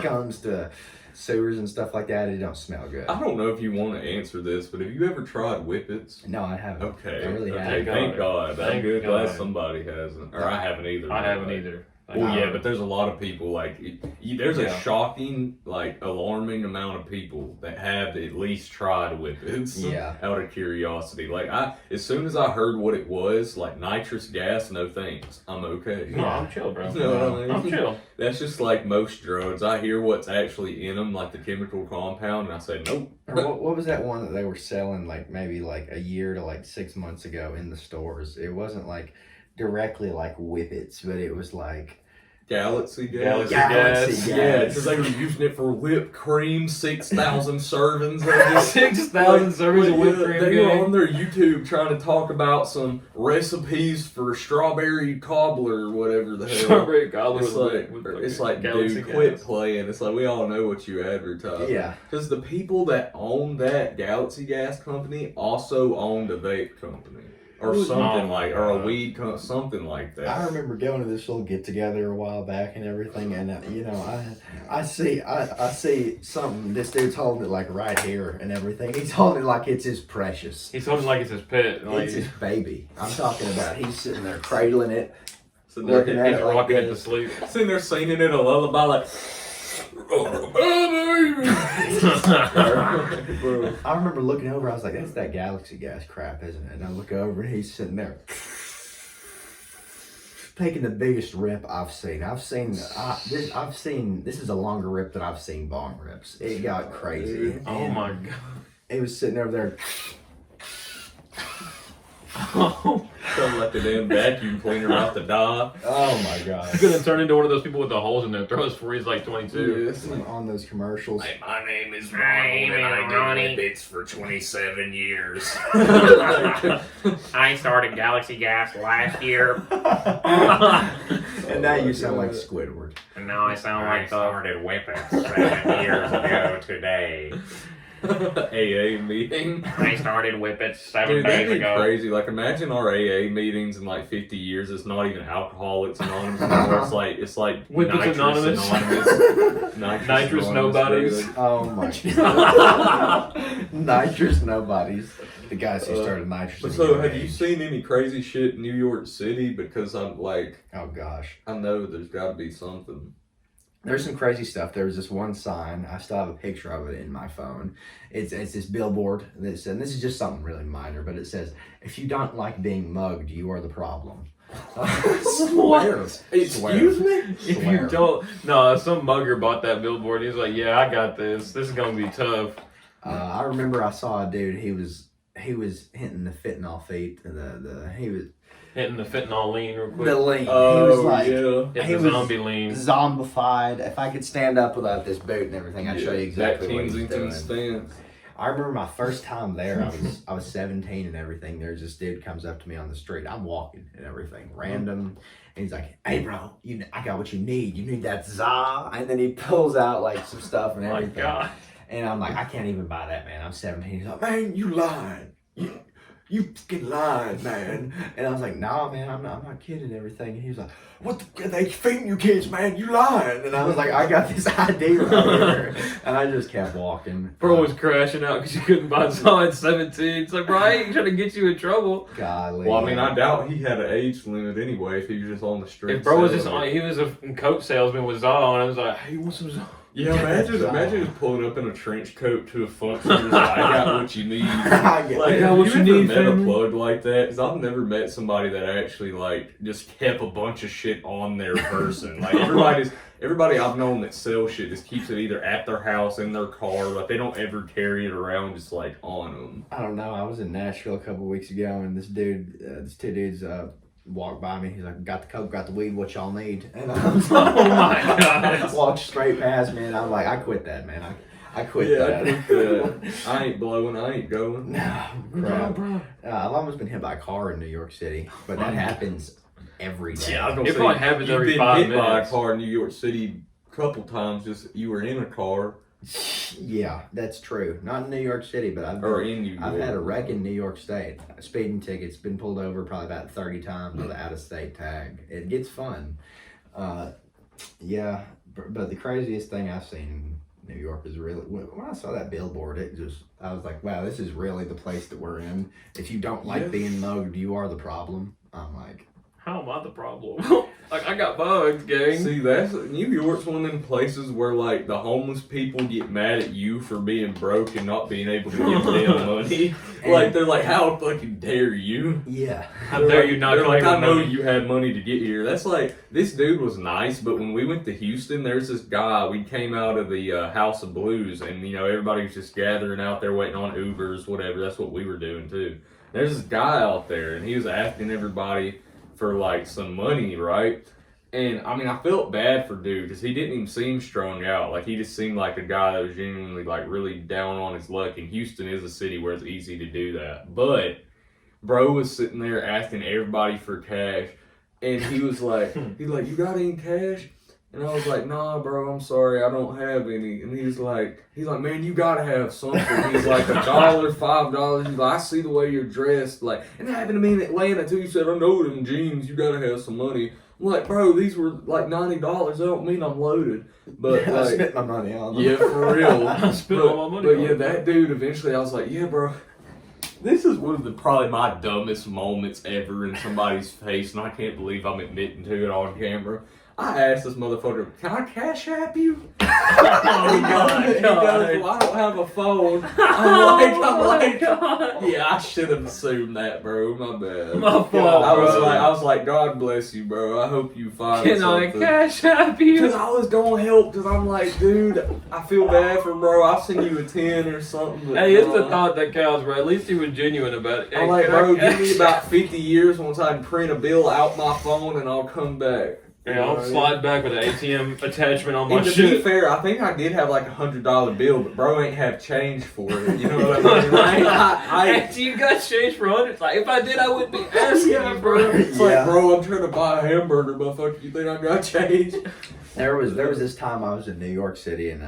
S2: comes to sewers and stuff like that, it don't smell good.
S1: I don't know if you want to answer this, but have you ever tried whippets?
S2: No, I haven't.
S1: Okay.
S2: I really
S1: okay.
S2: haven't.
S1: Thank God. I'm
S3: Thank
S1: good.
S3: God.
S1: Glad somebody hasn't. Or I haven't either.
S3: I haven't either.
S1: Well, yeah, but there's a lot of people like there's a
S3: Yeah.
S1: shocking, like alarming amount of people that have at least tried whippets.
S2: Yeah.
S1: Out of curiosity, like as soon as I heard what it was, like nitrous gas, no thanks. I'm okay.
S3: No, I'm chill, bro.
S1: You know what I mean?
S3: I'm chill.
S1: That's just like most drugs. I hear what's actually in them, like the chemical compound, and I say nope.
S2: Or what was that one that they were selling like maybe like a year to like 6 months ago in the stores? It wasn't like directly like whippets, but it was like
S1: Galaxy gas.
S2: Galaxy
S1: Yeah,
S2: gas.
S1: because they were using it for whipped cream, 6,000 servings of it.
S3: 6,000 servings of whipped cream.
S1: They were on their YouTube trying to talk about some recipes for strawberry cobbler or whatever the hell.
S3: Strawberry cobbler
S1: It's like,
S3: Galaxy
S1: dude, quit
S3: gas.
S1: playing. It's like we all know what you advertise.
S2: Yeah.
S1: Because the people that own that Galaxy Gas company also owned a vape company. Or something or a weed, something like that.
S2: I remember going to this little get together a while back and everything, and I see something. This dude's holding it like right here and everything. He's holding it like it's his precious.
S3: He's holding like it's his pet. Like,
S2: It's his baby. I'm talking about. He's sitting there cradling it,
S1: So
S2: looking at
S3: he's
S2: it like
S3: rocking it to
S2: this.
S3: sleep.
S1: sitting there singing it a lullaby like. Bro.
S2: I remember looking over. I was like, "That's that Galaxy Gas crap, isn't it?" And I look over, and he's sitting there taking the biggest rip I've seen. This is a longer rip than I've seen bong rips. It got crazy.
S3: Oh my god.
S2: He was sitting over there.
S1: Something like the damn vacuum cleaner off the dock.
S2: Oh my god.
S3: He's gonna turn into one of those people with the holes in their throats before he's like 22.
S1: Yes.
S2: On those commercials.
S1: Hey, my name is Ronald and I did whippets for 27 years.
S4: I started Galaxy Gas last year,
S2: And now you sound like Squidward.
S4: and now I sound
S1: I
S4: like the.
S1: started whippets 7 years ago today. AA meeting.
S4: I started Whippets 7
S1: Dude,
S4: days
S1: that'd be
S4: ago.
S1: crazy. Like, imagine our AA meetings in like 50 years. It's not even Alcoholics Anonymous anymore. It's like
S3: Whippets
S1: Nitrous
S3: Anonymous.
S1: Nitrous
S3: Nitrous Nobodies.
S1: dude.
S2: Oh my god. Nitrous Nobodies. The guys who started Nitrous.
S1: But
S2: in
S1: so,
S2: your
S1: have you
S2: age.
S1: seen any crazy shit in New York City? Because I'm like,
S2: Oh gosh.
S1: I know there's got to be something.
S2: There's some crazy stuff. There was this one sign. I still have a picture of it in my phone. It's this billboard. And this is just something really minor, but it says, "If you don't like being mugged, you are the problem." Swear.
S1: Excuse me?
S3: If you don't, no, some mugger bought that billboard. He's like, "Yeah, I got this. This is gonna be tough."
S2: I remember I saw a dude. He was hitting the fentanyl feet. He was
S3: Hitting the fentanyl lean real quick.
S2: the lean.
S1: Oh,
S2: he was like
S1: yeah.
S3: Hitting
S2: he
S3: the
S2: was
S3: zombie lean.
S2: zombified. If I could stand up without this boot and everything, I'd show you exactly
S1: that
S2: what he's
S1: Kensington
S2: doing.
S1: stance.
S2: I remember my first time there. I was 17 and everything. There's this dude comes up to me on the street. I'm walking and everything, random. And he's like, "Hey, bro, I got what you need. You need that za." And then he pulls out like some stuff and
S3: Oh my
S2: everything.
S3: god.
S2: And I'm like, "I can't even buy that, man. I'm 17." He's like, "Man, you lied. you fucking lying, man. And I was like, nah, man, I'm not kidding and everything. And he was like, what they feeding you kids, man, you lying. And I was like, I got this ID right here. And I just kept walking.
S3: Bro was crashing out because you couldn't buy size 17. It's like, bro, I ain't trying to get you in trouble.
S2: Golly.
S1: Well, I mean, I doubt he had an age limit anyway if he was just on the street.
S3: If bro was just on, he was a coat salesman with Zaw, and I was like, hey, you want some Zaw?
S1: Yeah, imagine just pulling up in a trench coat to a function. Like, I got what you need.
S2: I
S1: Like,
S3: got what
S1: you
S3: you
S1: ever
S3: need,
S1: met a
S3: family?
S1: plug like that? Because I've never met somebody that actually like just kept a bunch of shit on their person. Like everybody I've known that sells shit just keeps it either at their house, in their car. Like they don't ever carry it around just like on them.
S2: I don't know. I was in Nashville a couple weeks ago, and these two dudes walked by me. He's like, got the coke, got the weed, what y'all need? And I was like,
S3: Oh my God.
S2: walked straight past me, and I'm like, I quit that, man. I quit
S1: Yeah,
S2: that.
S1: I quit that. I ain't blowing. I ain't going.
S2: No, crap. I've almost been hit by a car in New York City, but that happens every day.
S1: Yeah, I was gonna
S3: It
S1: say,
S3: probably happens
S1: you've
S3: every
S1: been
S3: 5
S1: hit by a
S3: minutes.
S1: car in New York City a couple times. Just you were in a car
S2: Yeah, that's true. Not in New York City, but
S1: or in New York.
S2: I've had a wreck in New York State. Speeding tickets, been pulled over probably about 30 times with an out-of-state tag. It gets fun. Yeah, but the craziest thing I've seen in New York is really, when I saw that billboard, I was like, wow, this is really the place that we're in. If you don't like
S1: Yeah.
S2: being mugged, you are the problem. I'm like,
S3: How am I the problem? Like, I got bugged, gang.
S1: See, that's New York's one of them places where like the homeless people get mad at you for being broke and not being able to give them money. Like they're like, "How fucking dare you?"
S2: yeah.
S3: How dare you not
S1: They're like,
S3: claim
S1: I know
S3: money?
S1: you had money to get here. That's like this dude was nice, but when we went to Houston, there's this guy. We came out of the House of Blues, and everybody was just gathering out there waiting on Ubers, whatever. That's what we were doing too. There's this guy out there, and he was asking everybody for like some money, right? And I mean, I felt bad for dude because he didn't even seem strung out. Like he just seemed like a guy that was genuinely like really down on his luck. And Houston is a city where it's easy to do that. But bro was sitting there asking everybody for cash, and he was like, you got any cash? And I was like, nah, bro, I'm sorry, I don't have any. And he's like, man, you gotta have something. He's like, $1, $5. He's like, I see the way you're dressed. Like, and that happened to me in Atlanta too. He said, I know them jeans, you gotta have some money. I'm like, bro, these were like $90. That don't mean I'm loaded. But
S2: I
S1: like,
S2: spent my money on them.
S1: yeah, for real.
S3: I spent all my money
S1: But
S3: on
S1: yeah,
S3: it.
S1: that dude eventually, I was like, yeah, bro. This is one of the probably my dumbest moments ever in somebody's face, and I can't believe I'm admitting to it on camera. I asked this motherfucker, "Can I cash app you?"
S3: Oh
S1: He goes, "Well, I don't have a phone." I'm like, yeah, I should have assumed that, bro. My bad.
S3: My fault,
S1: I
S3: bro.
S1: was like, God bless you, bro. I hope you find
S3: Can I
S1: something.
S3: cash app you?
S1: Because I was gonna help, because I'm like, dude, I feel bad for bro. I'll send you a 10 or something. But,
S3: Hey, it's the thought that counts, bro. At least he was genuine about it. Hey,
S1: I'm like,
S3: can I
S1: bro, give
S3: cash
S1: me about 50 years once I can print a bill out my phone and I'll come back.
S3: Yeah, I'll slide back with an ATM attachment on my
S1: And to be
S3: shit.
S1: fair, I think I did have like $100 bill, but bro ain't have change for it. You know what I mean? Like,
S3: Hey, you got change for hundreds. Like, if I did, I wouldn't be asking you, bro.
S1: It's like, bro, I'm trying to buy a hamburger, motherfucker. You think I got change?
S2: There was this time I was in New York City, and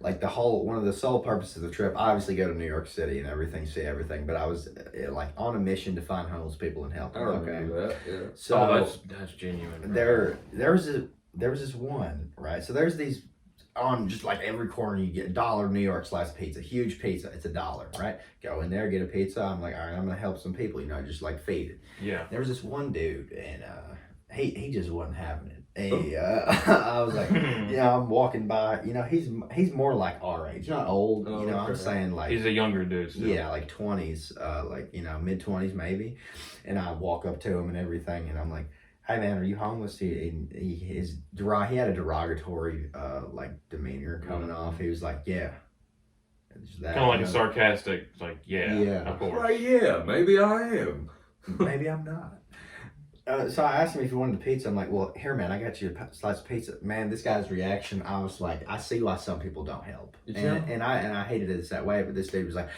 S2: like one of the sole purposes of the trip, I obviously go to New York City and everything, see everything, but I was like on a mission to find homeless people and help
S1: I
S2: them.
S1: remember that, yeah.
S2: So
S3: That's genuine. Bro.
S2: there was this one, right? So there's these on just like every corner you get $1 New York slice pizza, huge pizza. It's $1, right? Go in there, get a pizza. I'm like, all right, I'm gonna help some people, just like feed it.
S3: Yeah.
S2: There was this one dude, and he just wasn't having it. And, I was like, I'm walking by. He's more like our age, not old.
S1: Oh,
S2: I'm
S1: okay.
S2: saying like
S3: He's a younger dude still.
S2: yeah, like 20s, like mid-20s maybe. And I walk up to him and everything, and I'm like, "Hey man, are you homeless?" He had a derogatory like demeanor coming off. He was like, "Yeah."
S3: Kind of like a sarcastic, like, yeah, of course.
S1: Right, yeah, maybe I am.
S2: Maybe I'm not. So I asked him if he wanted the pizza. I'm like, well, here, man, I got you a slice of pizza. Man, this guy's reaction, I was like, I see why some people don't help. And I hated it that way, but this dude was like,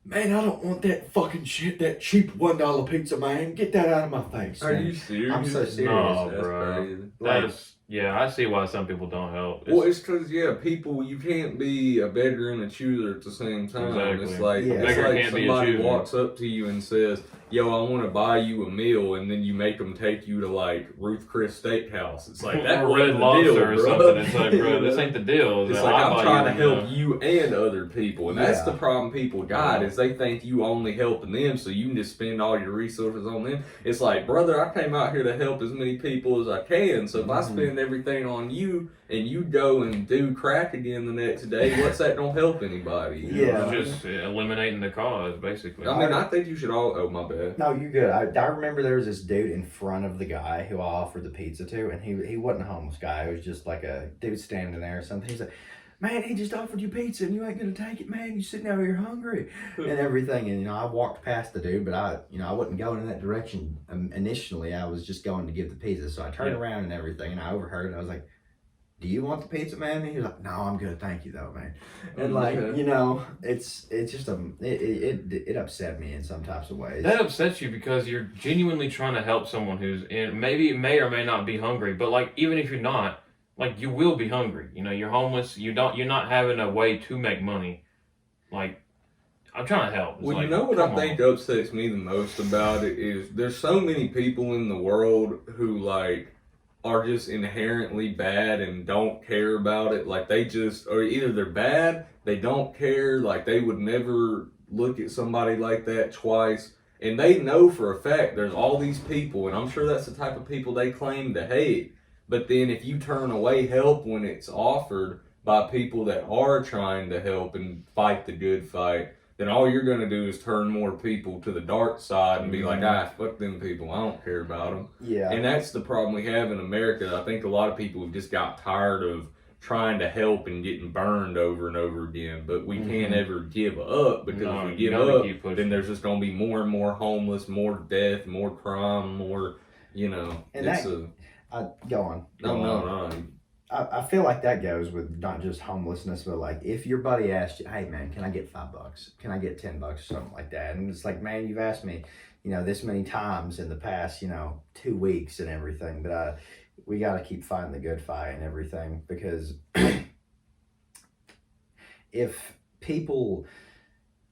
S2: man, I don't want that fucking shit, that cheap $1 pizza, man. Get that out of my face.
S1: Are
S2: man.
S1: you serious?
S2: I'm so serious.
S3: No,
S1: That's
S3: bro.
S1: crazy.
S2: Like,
S3: Yeah, I see why some people don't help.
S1: Well, it's because people, you can't be a beggar and a chooser at the same time.
S3: Exactly.
S1: It's like
S2: Yeah.
S3: Beggar
S1: it's
S3: can't
S1: like
S3: be a
S1: somebody
S3: chooser.
S1: walks up to you and says, "Yo, I want to buy you a meal," and then you make them take you to like Ruth Chris Steakhouse. It's like that
S3: or
S1: wasn't
S3: Red
S1: the
S3: Lobster
S1: deal,
S3: or
S1: bro.
S3: something. It's like, bro,
S1: You
S3: this
S1: know?
S3: ain't the deal.
S1: It's
S3: I'll
S1: like I'm
S3: buy
S1: trying to
S3: you,
S1: help you and other people, and that's
S2: Yeah.
S1: the problem people got is they think you only helping them, so you can just spend all your resources on them. It's like, brother, I came out here to help as many people as I can, so if I spend everything on you and you go and do crack again the next day, what's that gonna help anybody? You know
S2: Yeah.
S1: what I mean?
S3: Just eliminating the cause, basically.
S1: I mean, I think you should all. Oh, my bad.
S2: No, you're good. I remember there was this dude in front of the guy who I offered the pizza to, and he wasn't a homeless guy. It was just like a dude standing there or something. He's like, "Man, he just offered you pizza, and you ain't gonna take it, man. You sitting out here hungry and everything." And I walked past the dude, but I wasn't going in that direction. Initially, I was just going to give the pizza. So I turned around and everything, and I overheard. And I was like, "Do you want the pizza, man?" And he was like, "No, I'm good, thank you, though, man." And it's just it upset me in some types of ways.
S3: That upsets you because you're genuinely trying to help someone who's in, maybe may or may not be hungry, but like even if you're not, like you will be hungry. You're homeless. You're not having a way to make money. Like I'm trying to help. It's
S1: Well,
S3: like,
S1: you know what
S3: come
S1: I think upsets me the most about it is there's so many people in the world who like are just inherently bad and don't care about it. Like they just, or either they're bad, they don't care, like they would never look at somebody like that twice. And they know for a fact there's all these people, and I'm sure that's the type of people they claim to hate. But then if you turn away help when it's offered by people that are trying to help and fight the good fight, then all you're going to do is turn more people to the dark side and be like, fuck them people. I don't care about them.
S2: Yeah.
S1: And that's the problem we have in America. I think a lot of people have just got tired of trying to help and getting burned over and over again. But we can't ever give up because if we give up, then there's just going to be more and more homeless, more death, more crime, more,
S2: And
S1: it's
S2: go on.
S1: No.
S2: I feel like that goes with not just homelessness, but like if your buddy asked you, "Hey man, can I get $5? Can I get $10 or something like that?" And it's like, man, you've asked me, this many times in the past, 2 weeks and everything. But we got to keep fighting the good fight and everything because if people,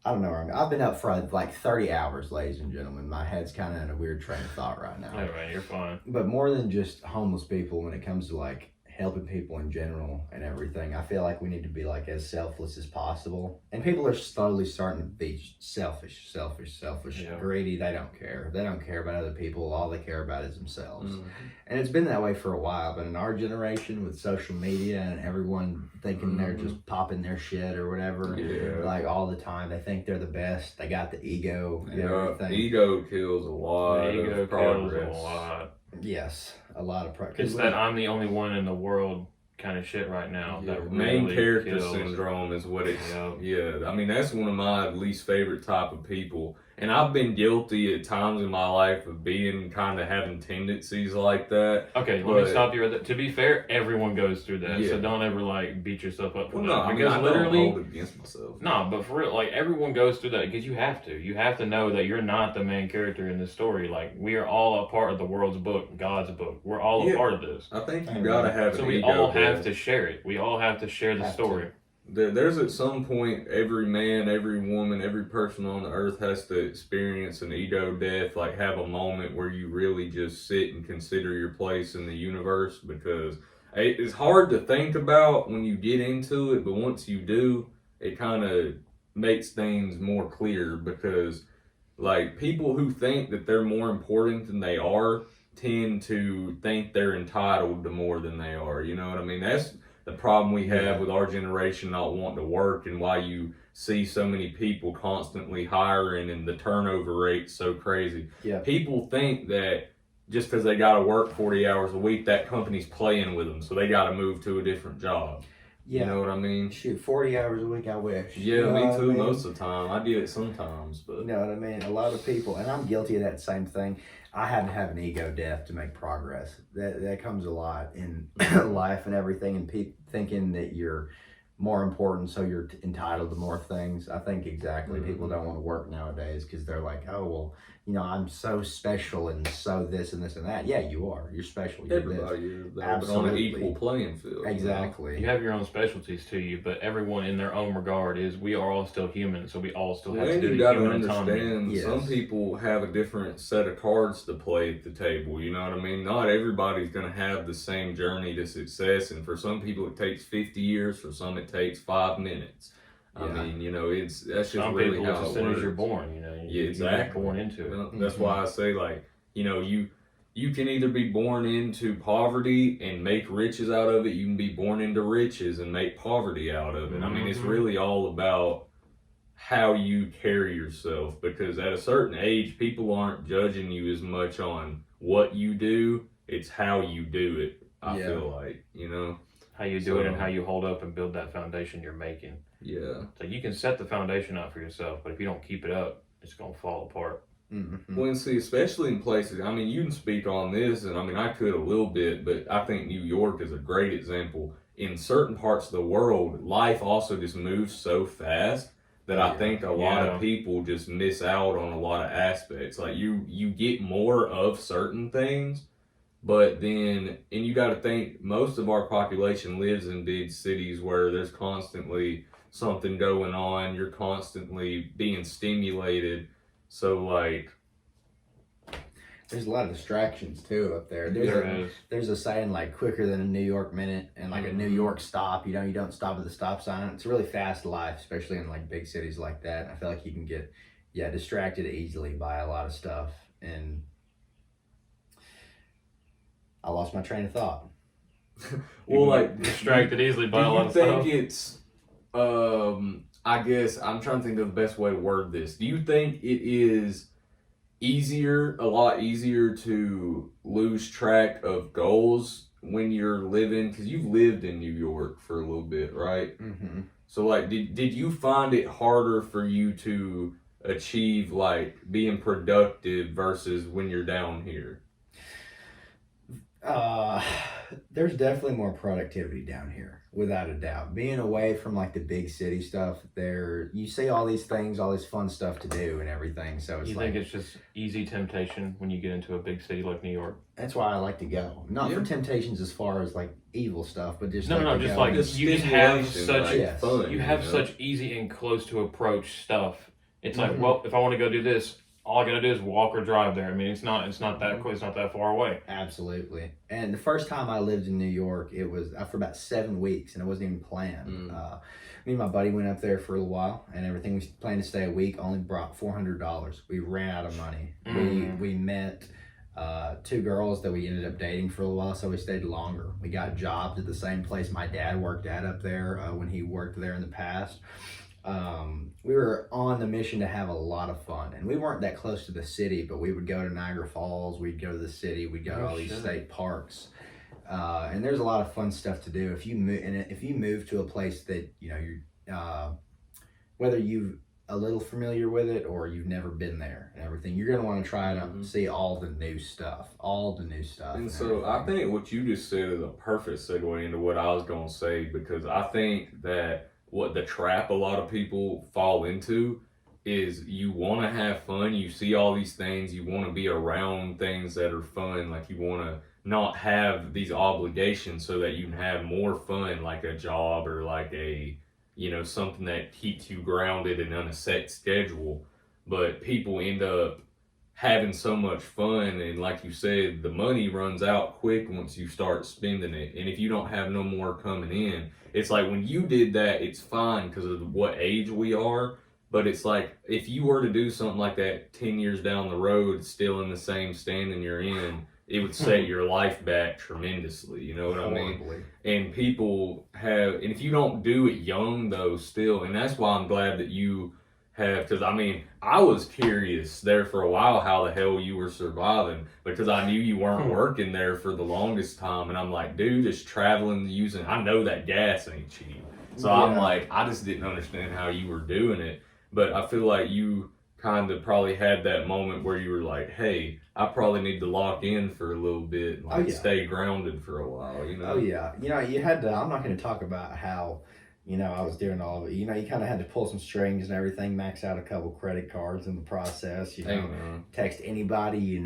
S2: I don't know, I've been up for like 30 hours, ladies and gentlemen. My head's kind of in a weird train of thought right now.
S3: Hey man, you're fine.
S2: But more than just homeless people, when it comes to like helping people in general and everything, I feel like we need to be like as selfless as possible. And people are slowly starting to be selfish, greedy. They don't care. They don't care about other people. All they care about is themselves. And it's been that way for a while. But in our generation, with social media and everyone thinking they're just popping their shit or whatever, like all the time, they think they're the best. They got the ego and everything.
S1: Ego kills a lot of progress.
S3: Kills a lot.
S2: Yes, a lot of progress.
S3: It's that I'm the only one in the world kind of shit right now. That
S1: main
S3: really
S1: character
S3: kills.
S1: syndrome is what it's. I mean, that's one of my least favorite type of people. And I've been guilty at times in my life of being kind of having tendencies like that.
S3: Okay, let me stop you right there. To be fair, everyone goes through that,
S1: Yeah.
S3: so don't ever like beat yourself up for
S1: Well,
S3: that.
S1: no, I mean,
S3: because
S1: I
S3: literally,
S1: don't hold it against myself.
S3: no, but for real, like everyone goes through that because you have to. You have to know that you're not the main character in this story. Like we are all a part of the world's book, God's book. We're all a part of this.
S1: I think you gotta have
S3: So
S1: an
S3: we
S1: ego
S3: all have
S1: death.
S3: to share it. We all have to share the story.
S1: There's at some point, every man, every woman, every person on the earth has to experience an ego death, like have a moment where you really just sit and consider your place in the universe, because it's hard to think about when you get into it, but once you do, it kind of makes things more clear, because like people who think that they're more important than they are tend to think they're entitled to more than they are. You know what I mean? That's the problem we have with our generation not wanting to work, and why you see so many people constantly hiring and the turnover rate's so crazy.
S2: Yeah.
S1: People think that just because they got to work 40 hours a week, that company's playing with them, so they got to move to a different job.
S2: Yeah.
S1: You know what I mean?
S2: Shoot, 40 hours a week, I wish.
S1: Yeah,
S2: You know
S1: me
S2: what I
S1: too,
S2: mean?
S1: most of the time. I do it sometimes, but...
S2: You know what I mean? A lot of people, and I'm guilty of that same thing. I had to have an ego death to make progress. That comes a lot in life and everything, and thinking that you're more important, so you're entitled to more things. I think exactly. People don't want to work nowadays because they're like, oh, well, I'm so special and so this and this and that. Yeah, you are. You're special. You're
S1: Everybody is, though,
S2: absolutely
S1: but on an equal playing field.
S2: Exactly.
S3: You have your own specialties to you, but everyone in their own regard is we are all still human, so we all still have to do
S1: you
S3: the
S1: gotta
S3: human autonomy.
S1: understand,
S2: Yes.
S1: some people have a different set of cards to play at the table. You know what I mean? Not everybody's gonna have the same journey to success, and for some people it takes 50 years. For some it takes 5 minutes. I mean, that's just
S3: Some
S1: really
S3: people,
S1: how
S3: as
S1: it
S3: soon
S1: works.
S3: as you're born,
S1: Yeah, exactly.
S3: You're born into it.
S1: Well, that's why I say, like, you can either be born into poverty and make riches out of it. You can be born into riches and make poverty out of it. I mean, it's really all about how you carry yourself, because at a certain age, people aren't judging you as much on what you do. It's how you do it. I feel like,
S3: How you do it and how you hold up and build that foundation you're making.
S1: Yeah.
S3: So you can set the foundation up for yourself, but if you don't keep it up, it's going to fall apart.
S1: Well, and see, especially in places, I mean, you can speak on this, and I mean, I could a little bit, but I think New York is a great example. In certain parts of the world, life also just moves so fast that I think a lot of people just miss out on a lot of aspects. Like, you get more of certain things, but then, and you got to think, most of our population lives in big cities where there's constantly something going on. You're constantly being stimulated. So, like,
S2: there's a lot of distractions too up there. There's a saying like quicker than a New York minute, and like a New York stop. You don't stop at the stop sign. It's a really fast life, especially in like big cities like that. I feel like you can get distracted easily by a lot of stuff. And I lost my train of thought.
S1: well, like,
S3: distracted easily by a lot of
S1: do you
S3: stuff.
S1: think it's I guess I'm trying to think of the best way to word this. Do you think it is a lot easier to lose track of goals when you're living, because you've lived in New York for a little bit, right?
S2: Mm-hmm.
S1: So, like, did you find it harder for you to achieve, like, being productive versus when you're down here?
S2: There's definitely more productivity down here, without a doubt. Being away from like the big city stuff, you see all these things, all this fun stuff to do and everything. So it's
S3: think it's just easy temptation when you get into a big city like New York?
S2: That's why I like to go. Not for temptations as far as like evil stuff, but just
S3: you just have such
S1: fun.
S3: You have such easy and close to approach stuff. It's like, well, if I want to go do this, all I gotta do is walk or drive there. I mean, it's not that quick. It's not that far away.
S2: Absolutely. And the first time I lived in New York, it was for about 7 weeks, and it wasn't even planned. Me and my buddy went up there for a little while, and everything. We planned to stay a week. Only brought $400. We ran out of money. We met 2 girls that we ended up dating for a while, so we stayed longer. We got jobs at the same place my dad worked at up there when he worked there in the past. We were on the mission to have a lot of fun, and we weren't that close to the city, but we would go to Niagara Falls, we'd go to the city, we'd go to all these state parks, and there's a lot of fun stuff to do. If you move to a place that you're whether you're a little familiar with it or you've never been there and everything, you're going to want to try to see all the new stuff.
S1: And so I think what you just said is a perfect segue into what I was going to say, because I think that what the trap a lot of people fall into is you want to have fun. You see all these things. You want to be around things that are fun. Like, you want to not have these obligations so that you can have more fun, like a job or like something that keeps you grounded and on a set schedule. But people end up having so much fun, and like you said, the money runs out quick once you start spending it. And if you don't have no more coming in, it's like when you did that, it's fine because of what age we are. But it's like, if you were to do something like that 10 years down the road, still in the same standing you're in, it would set your life back tremendously. You know what I mean? And people and if you don't do it young though, still, and that's why I'm glad that you have, because I mean, I was curious there for a while how the hell you were surviving, because I knew you weren't working there for the longest time, and I'm like, dude, just traveling, I know that gas ain't cheap. So I'm like, I just didn't understand how you were doing it. But I feel like you kind of probably had that moment where you were like, hey, I probably need to lock in for a little bit, stay grounded for a while,
S2: Oh yeah. You had to, I'm not going to talk about how I was doing all of it. You kind of had to pull some strings and everything, max out a couple credit cards in the process, text anybody,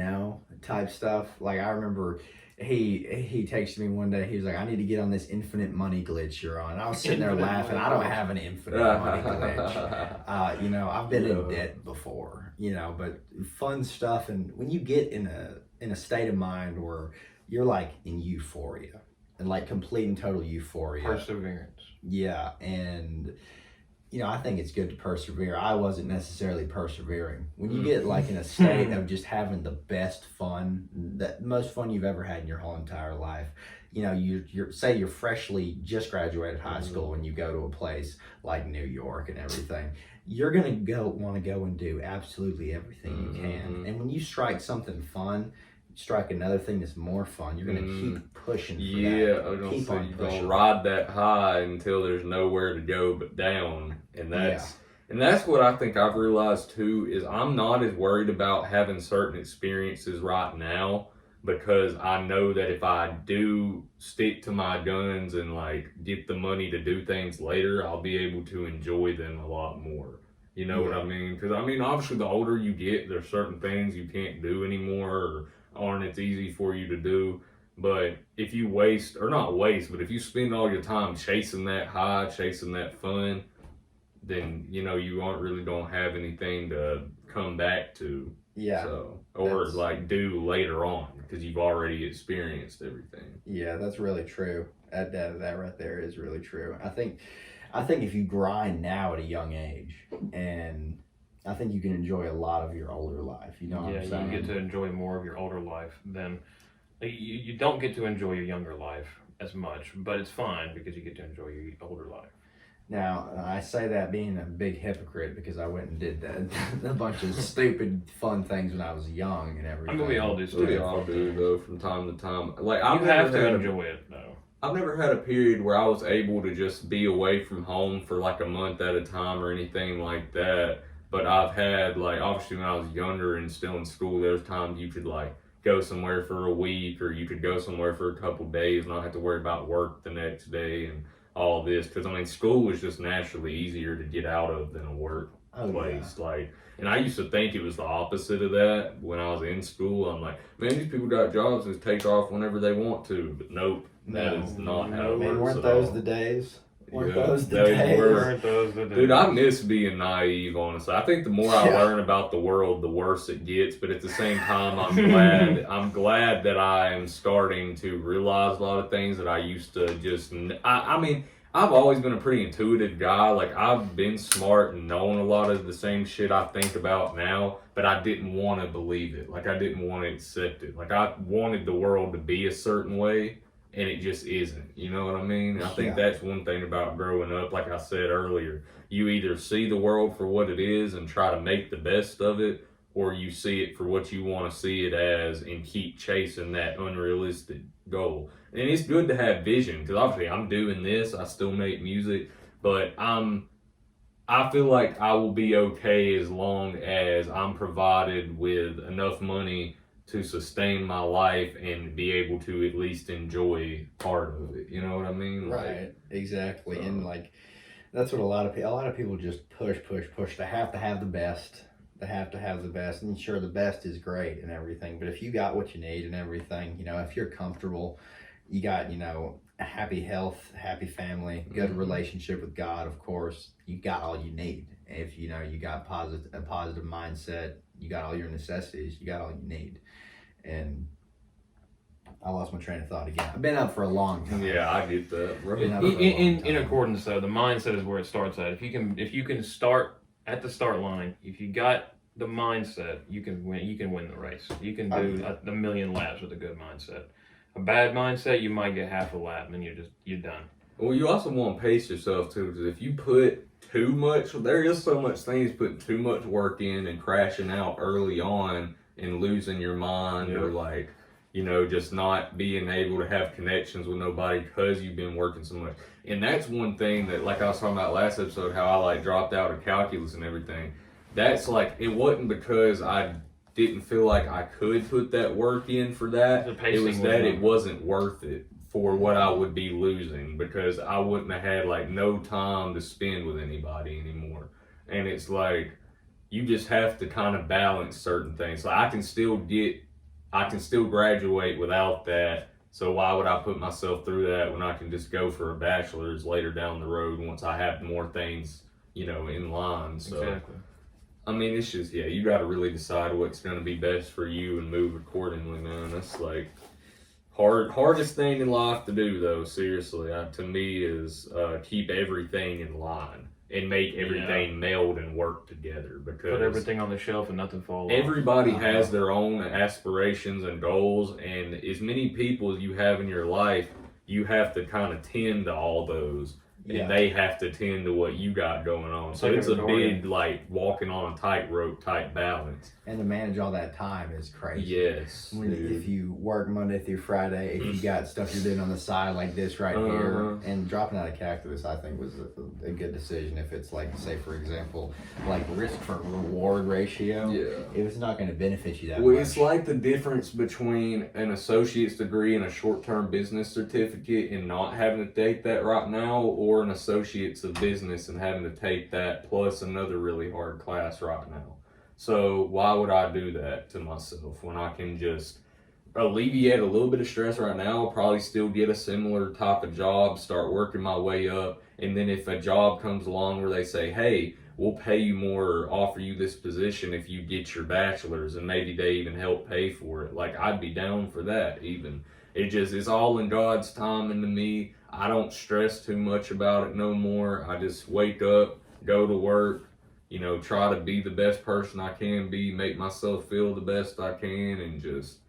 S2: type stuff. Like I remember he texted me one day, he was like, I need to get on this infinite money glitch you're on. I was sitting there laughing. I don't have an infinite money glitch. I've been in debt before, but fun stuff. And when you get in a state of mind where you're like in euphoria and like complete and total euphoria.
S3: Perseverance.
S2: Yeah. And I think it's good to persevere. I wasn't necessarily persevering. When you get like in a state of just having the best fun, the most fun you've ever had in your whole entire life, you're freshly just graduated high school and you go to a place like New York and everything, you're gonna want to go and do absolutely everything you can. And when you strike something fun, strike another thing that's more fun, you're gonna keep pushing for that.
S1: I was gonna say you're gonna ride that high until there's nowhere to go but down, and that's what I think I've realized too, is I'm not as worried about having certain experiences right now, because I know that if I do stick to my guns and like get the money to do things later, I'll be able to enjoy them a lot more. You know what I mean? Because obviously the older you get, there's certain things you can't do anymore, or aren't as easy for you to do. But if you but if you spend all your time chasing that high, chasing that fun, then you don't have anything to come back to.
S2: Yeah.
S1: Or like do later on, because you've already experienced everything.
S2: Yeah, that's really true. That right there is really true. I think if you grind now at a young age, and I think you can enjoy a lot of your older life. You know what I'm saying?
S3: You get to enjoy more of your older life than you don't get to enjoy your younger life as much, but it's fine because you get to enjoy your older life.
S2: Now, I say that being a big hypocrite because I went and did a bunch of stupid fun things when I was young and everything.
S3: We all do stupid.
S1: We all do though from time to time. Like
S3: you have to enjoy it though.
S1: I've never had a period where I was able to just be away from home for like a month at a time or anything like that. But I've had, like, obviously when I was younger and still in school, there's times you could like go somewhere for a week, or you could go somewhere for a couple of days and not have to worry about work the next day and all this. Because school was just naturally easier to get out of than a work place. Yeah. And I used to think it was the opposite of that when I was in school. I'm like, man, these people got jobs and take off whenever they want to. But nope, that is not how it works.
S2: Weren't those the days?
S1: Weren't those the days? Dude, I miss being naive, honestly. I think the more I learn about the world, the worse it gets. But at the same time, I'm glad that I am starting to realize a lot of things that I used to just. I've always been a pretty intuitive guy. Like, I've been smart and known a lot of the same shit I think about now, but I didn't want to believe it. Like, I didn't want to accept it. Like, I wanted the world to be a certain way, and it just isn't. You know what I mean? I think that's one thing about growing up. Like I said earlier, you either see the world for what it is and try to make the best of it, or you see it for what you want to see it as and keep chasing that unrealistic goal. And it's good to have vision, because obviously I'm doing this, I still make music, but I feel like I will be okay as long as I'm provided with enough money to sustain my life and be able to at least enjoy part of it. You know what I mean?
S2: Right, exactly. And like, that's what a lot of people just push. They have to have the best. They have to have the best. And sure, the best is great and everything, but if you got what you need and everything, if you're comfortable, you got, a happy health, happy family, good relationship with God, of course, you got all you need. If, you got a positive mindset, you got all your necessities, you got all you need. And I lost my train of thought again. I've been up for a long time.
S1: Yeah, I get that.
S3: In accordance though, the mindset is where it starts at. If you can start at the start line, if you got the mindset, you can win the race. You can do a million laps with a good mindset. A bad mindset, you might get half a lap and then you're done.
S1: Well, you also want to pace yourself too, because if you put too much, there is so much things putting too much work in and crashing out early on and losing your mind, or just not being able to have connections with nobody because you've been working so much. And that's one thing that, like I was talking about last episode, how I dropped out of calculus and everything. That's it wasn't because I didn't feel like I could put that work in for that. It was that it wasn't worth it for what I would be losing, because I wouldn't have had like no time to spend with anybody anymore. And it's like, you just have to kind of balance certain things. Like I can still graduate without that. So why would I put myself through that when I can just go for a bachelor's later down the road once I have more things, in line? So,
S3: Exactly.
S1: I mean, it's just, you got to really decide what's going to be best for you and move accordingly, man. That's like hardest thing in life to do, though. Seriously, to me, is keep everything in line and make everything meld and work together. Because
S3: put everything on the shelf and nothing falls.
S1: Everybody has their own aspirations and goals, and as many people as you have in your life, you have to kind of tend to all those. And they have to tend to what you got going on. So it's a big, like, walking on a tightrope type balance.
S2: And to manage all that time is crazy.
S1: Yes.
S2: If you work Monday through Friday, if you got stuff you're doing on the side like this right here, and dropping out of calculus, I think was a good decision. If it's like, say for example, like risk for reward ratio, if it's not going to benefit you that much.
S1: It's like the difference between an associate's degree and a short-term business certificate and not having to take that right now, or an associate's of business and having to take that plus another really hard class right now. So why would I do that to myself when I can just alleviate a little bit of stress right now, probably still get a similar type of job, start working my way up, and then if a job comes along where they say, hey, we'll pay you more or offer you this position if you get your bachelor's, and maybe they even help pay for it, like I'd be down for that even. It's all in God's timing to me. I don't stress too much about it no more. I just wake up, go to work, try to be the best person I can be, make myself feel the best I can, and just,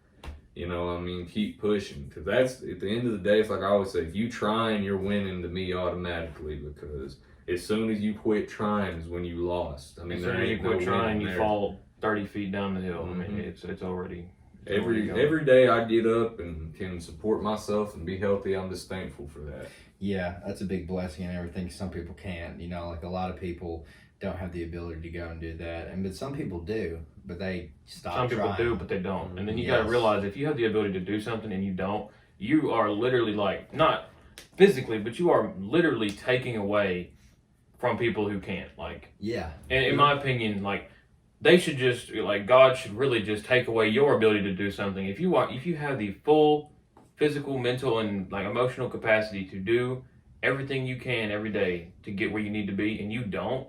S1: keep pushing. Because that's, at the end of the day, it's like I always say, if you trying, you're winning to me automatically, because as soon as you quit trying is when you lost. I mean,
S3: as soon as you quit trying, you fall 30 feet down the hill.
S1: Mm-hmm.
S3: I mean, it's already...
S1: Every day I get up and can support myself and be healthy, I'm just thankful for that.
S2: Yeah, that's a big blessing and everything. Some people can't, like a lot of people don't have the ability to go and do that. But some people do, but they stop
S3: Some people
S2: trying.
S3: do, but they don't. And then you got to realize, if you have the ability to do something and you don't, you are literally like, not physically, but you are literally taking away from people who can't. Like, and in my opinion, like, they should just, like, God should really just take away your ability to do something. If you have the full physical, mental, and like emotional capacity to do everything you can every day to get where you need to be, and you don't,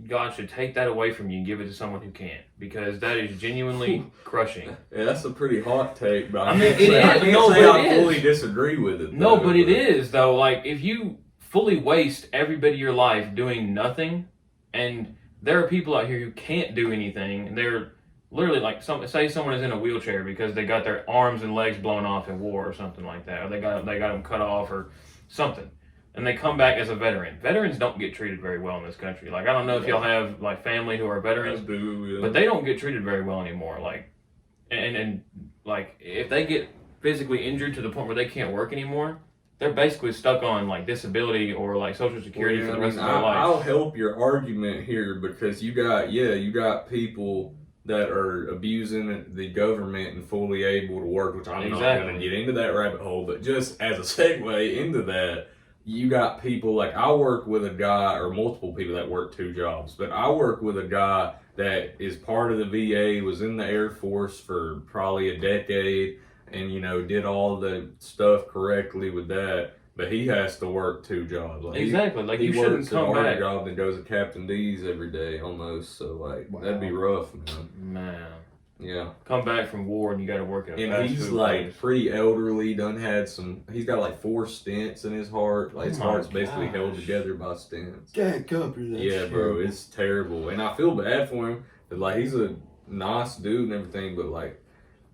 S3: God should take that away from you and give it to someone who can't, because that is genuinely crushing.
S1: Yeah, that's a pretty hot take, but
S3: I mean, it is.
S1: I fully disagree with it.
S3: No, but it is though. Like, if you fully waste every bit of your life doing nothing, and there are people out here who can't do anything, and they're literally like, say someone is in a wheelchair because they got their arms and legs blown off in war or something like that, or they got them cut off or something, and they come back as a veteran. Veterans don't get treated very well in this country. Like, I don't know if y'all have like family who are veterans, but they don't get treated very well anymore. Like, and like, if they get physically injured to the point where they can't work anymore, they're basically stuck on like disability or like Social Security for the rest of their life.
S1: I'll help your argument here, because you got people that are abusing the government and fully able to work, which I'm not going to get into that rabbit hole, but just as a segue into that, you got people like, I work with a guy, or multiple people that work two jobs, but I work with a guy that is part of the VA, was in the Air Force for probably a decade, and did all the stuff correctly with that, but he has to work two jobs. Like,
S3: like,
S1: he
S3: you shouldn't
S1: works
S3: come
S1: a harder
S3: back.
S1: job than goes to Captain D's every day almost. So like, that'd be rough,
S3: man.
S1: Yeah.
S3: Come back from war and you got to work at a fast
S1: he's
S3: food
S1: like
S3: place.
S1: pretty elderly. He's got like 4 stents in his heart. Like, his heart's basically held together by stents. Yeah, bro, it's terrible, and I feel bad for him. But like, he's a nice dude and everything, but like,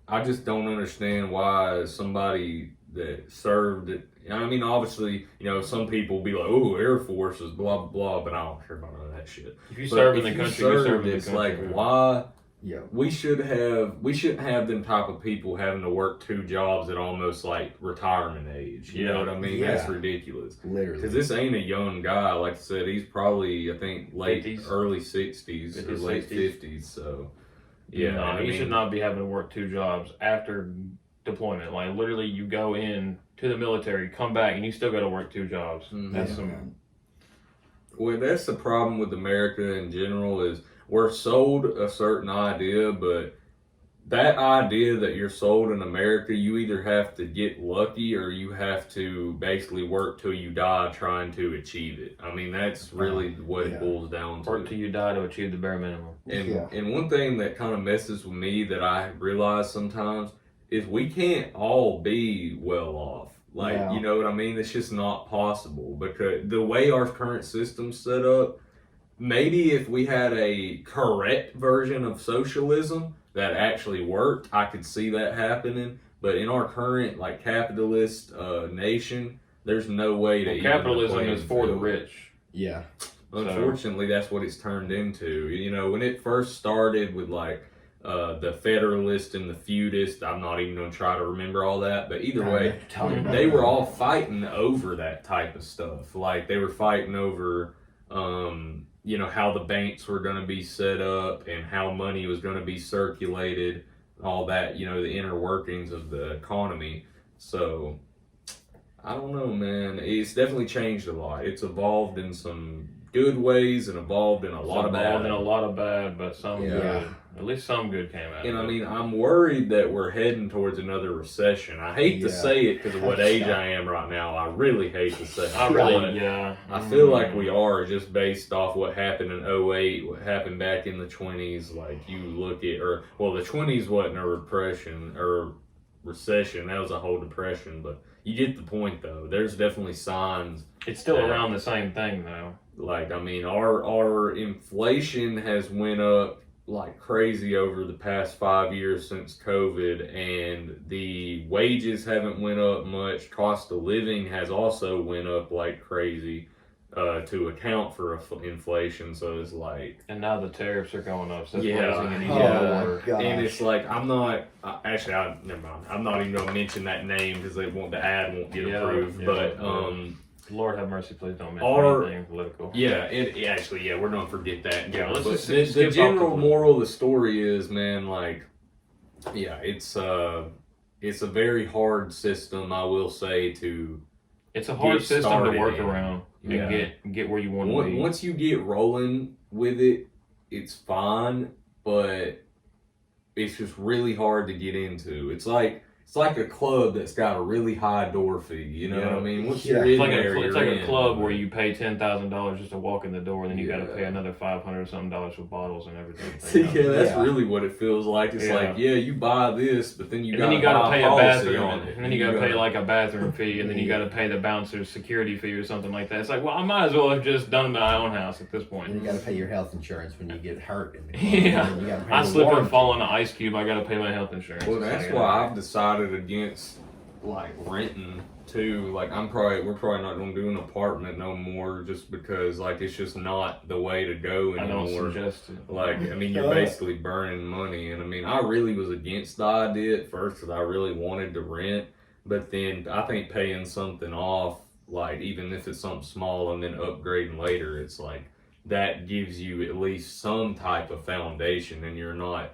S1: I just don't understand why somebody that served it. I mean, obviously, some people be like, "Oh, Air Force is blah blah blah," but I don't care about none of that shit.
S3: If you serve in the country, you serve in the
S1: it's
S3: country.
S1: like, why?
S2: Yeah.
S1: We shouldn't have them type of people having to work two jobs at almost like retirement age. You know what I mean?
S2: Yeah.
S1: That's ridiculous.
S2: Literally.
S1: Because this ain't a young guy. Like I said, he's probably, I think, early 60s
S3: 50s,
S1: or late
S3: 60s.
S1: 50s. So,
S3: You should not be having to work two jobs after deployment. Like literally, you go in to the military, come back, and you still got to work 2 jobs. That's some.
S1: Well, that's the problem with America in general is we're sold a certain idea, but that idea that you're sold in America, you either have to get lucky or you have to basically work till you die trying to achieve it. I mean, that's really what it boils down to.
S3: Work till you die to achieve the bare minimum.
S1: And one thing that kind of messes with me that I realize sometimes is we can't all be well off. Like, you know what I mean? It's just not possible because the way our current system's set up, maybe if we had a correct version of socialism that actually worked, I could see that happening. But in our current like capitalist nation, there's no way to.
S3: Capitalism is for the rich.
S2: Yeah.
S1: Unfortunately, that's what it's turned into. You know, when it first started with like the Federalist and the Feudist, I'm not even going to try to remember all that, but either way, they were all fighting over that type of stuff. Like they were fighting over, you know, how the banks were going to be set up and how money was going to be circulated, all that, you know, the inner workings of the economy. So I don't know, man. It's definitely changed a lot. It's evolved in some good ways and evolved in a lot of bad.
S3: But some good. At least some good came out.
S1: And I mean, I'm worried that we're heading towards another recession. I hate to say it because of what age I am right now. I really hate to say it. I feel like we are just based off what happened in 08, what happened back in the 20s. Like you look at, the 20s wasn't a repression or recession. That was a whole depression. But you get the point, though. There's definitely signs.
S3: It's still around the same thing, though.
S1: Like, I mean, our inflation has went up like crazy over the past 5 years since COVID, and the wages haven't went up much. Cost of living has also went up like crazy to account for inflation. So it's like,
S3: and now the tariffs are going up. So it's
S1: and it's like I'm not never mind. I'm not even gonna mention that name because the ad won't get approved. But
S3: Lord have mercy, please don't mention anything political.
S1: We're gonna forget that.
S3: Yeah, let's
S1: just the general moral of the story is, man, like, it's a very hard system, I will say, to.
S3: It's a hard system to work around and get where you want to be.
S1: Once you get rolling with it, it's fine, but it's just really hard to get into. It's like a club that's got a really high door fee. You know what I mean? Once you're in there,
S3: it's like a club where you pay $10,000 just to walk in the door, and then you got to pay another $500 something for bottles and everything.
S1: That's really what it feels like. It's like, you buy this, but then you got to
S3: pay a bathroom, and then you got to pay like a bathroom fee, and then you got to pay the bouncer's security fee or something like that. It's like, well, I might as well have just done my own house at this point.
S2: And you got to pay your health insurance when you get hurt.
S3: I slip and fall on an ice cube. I got to pay my health insurance.
S1: Well, that's why I've decided against like renting too. Like we're probably not gonna do an apartment no more, just because like it's just not the way to go anymore.
S3: I don't suggest it.
S1: Like, I mean, you're basically burning money, and I mean, I really was against the idea at first because I really wanted to rent, but then I think paying something off, like even if it's something small and then upgrading later, it's like that gives you at least some type of foundation, and you're not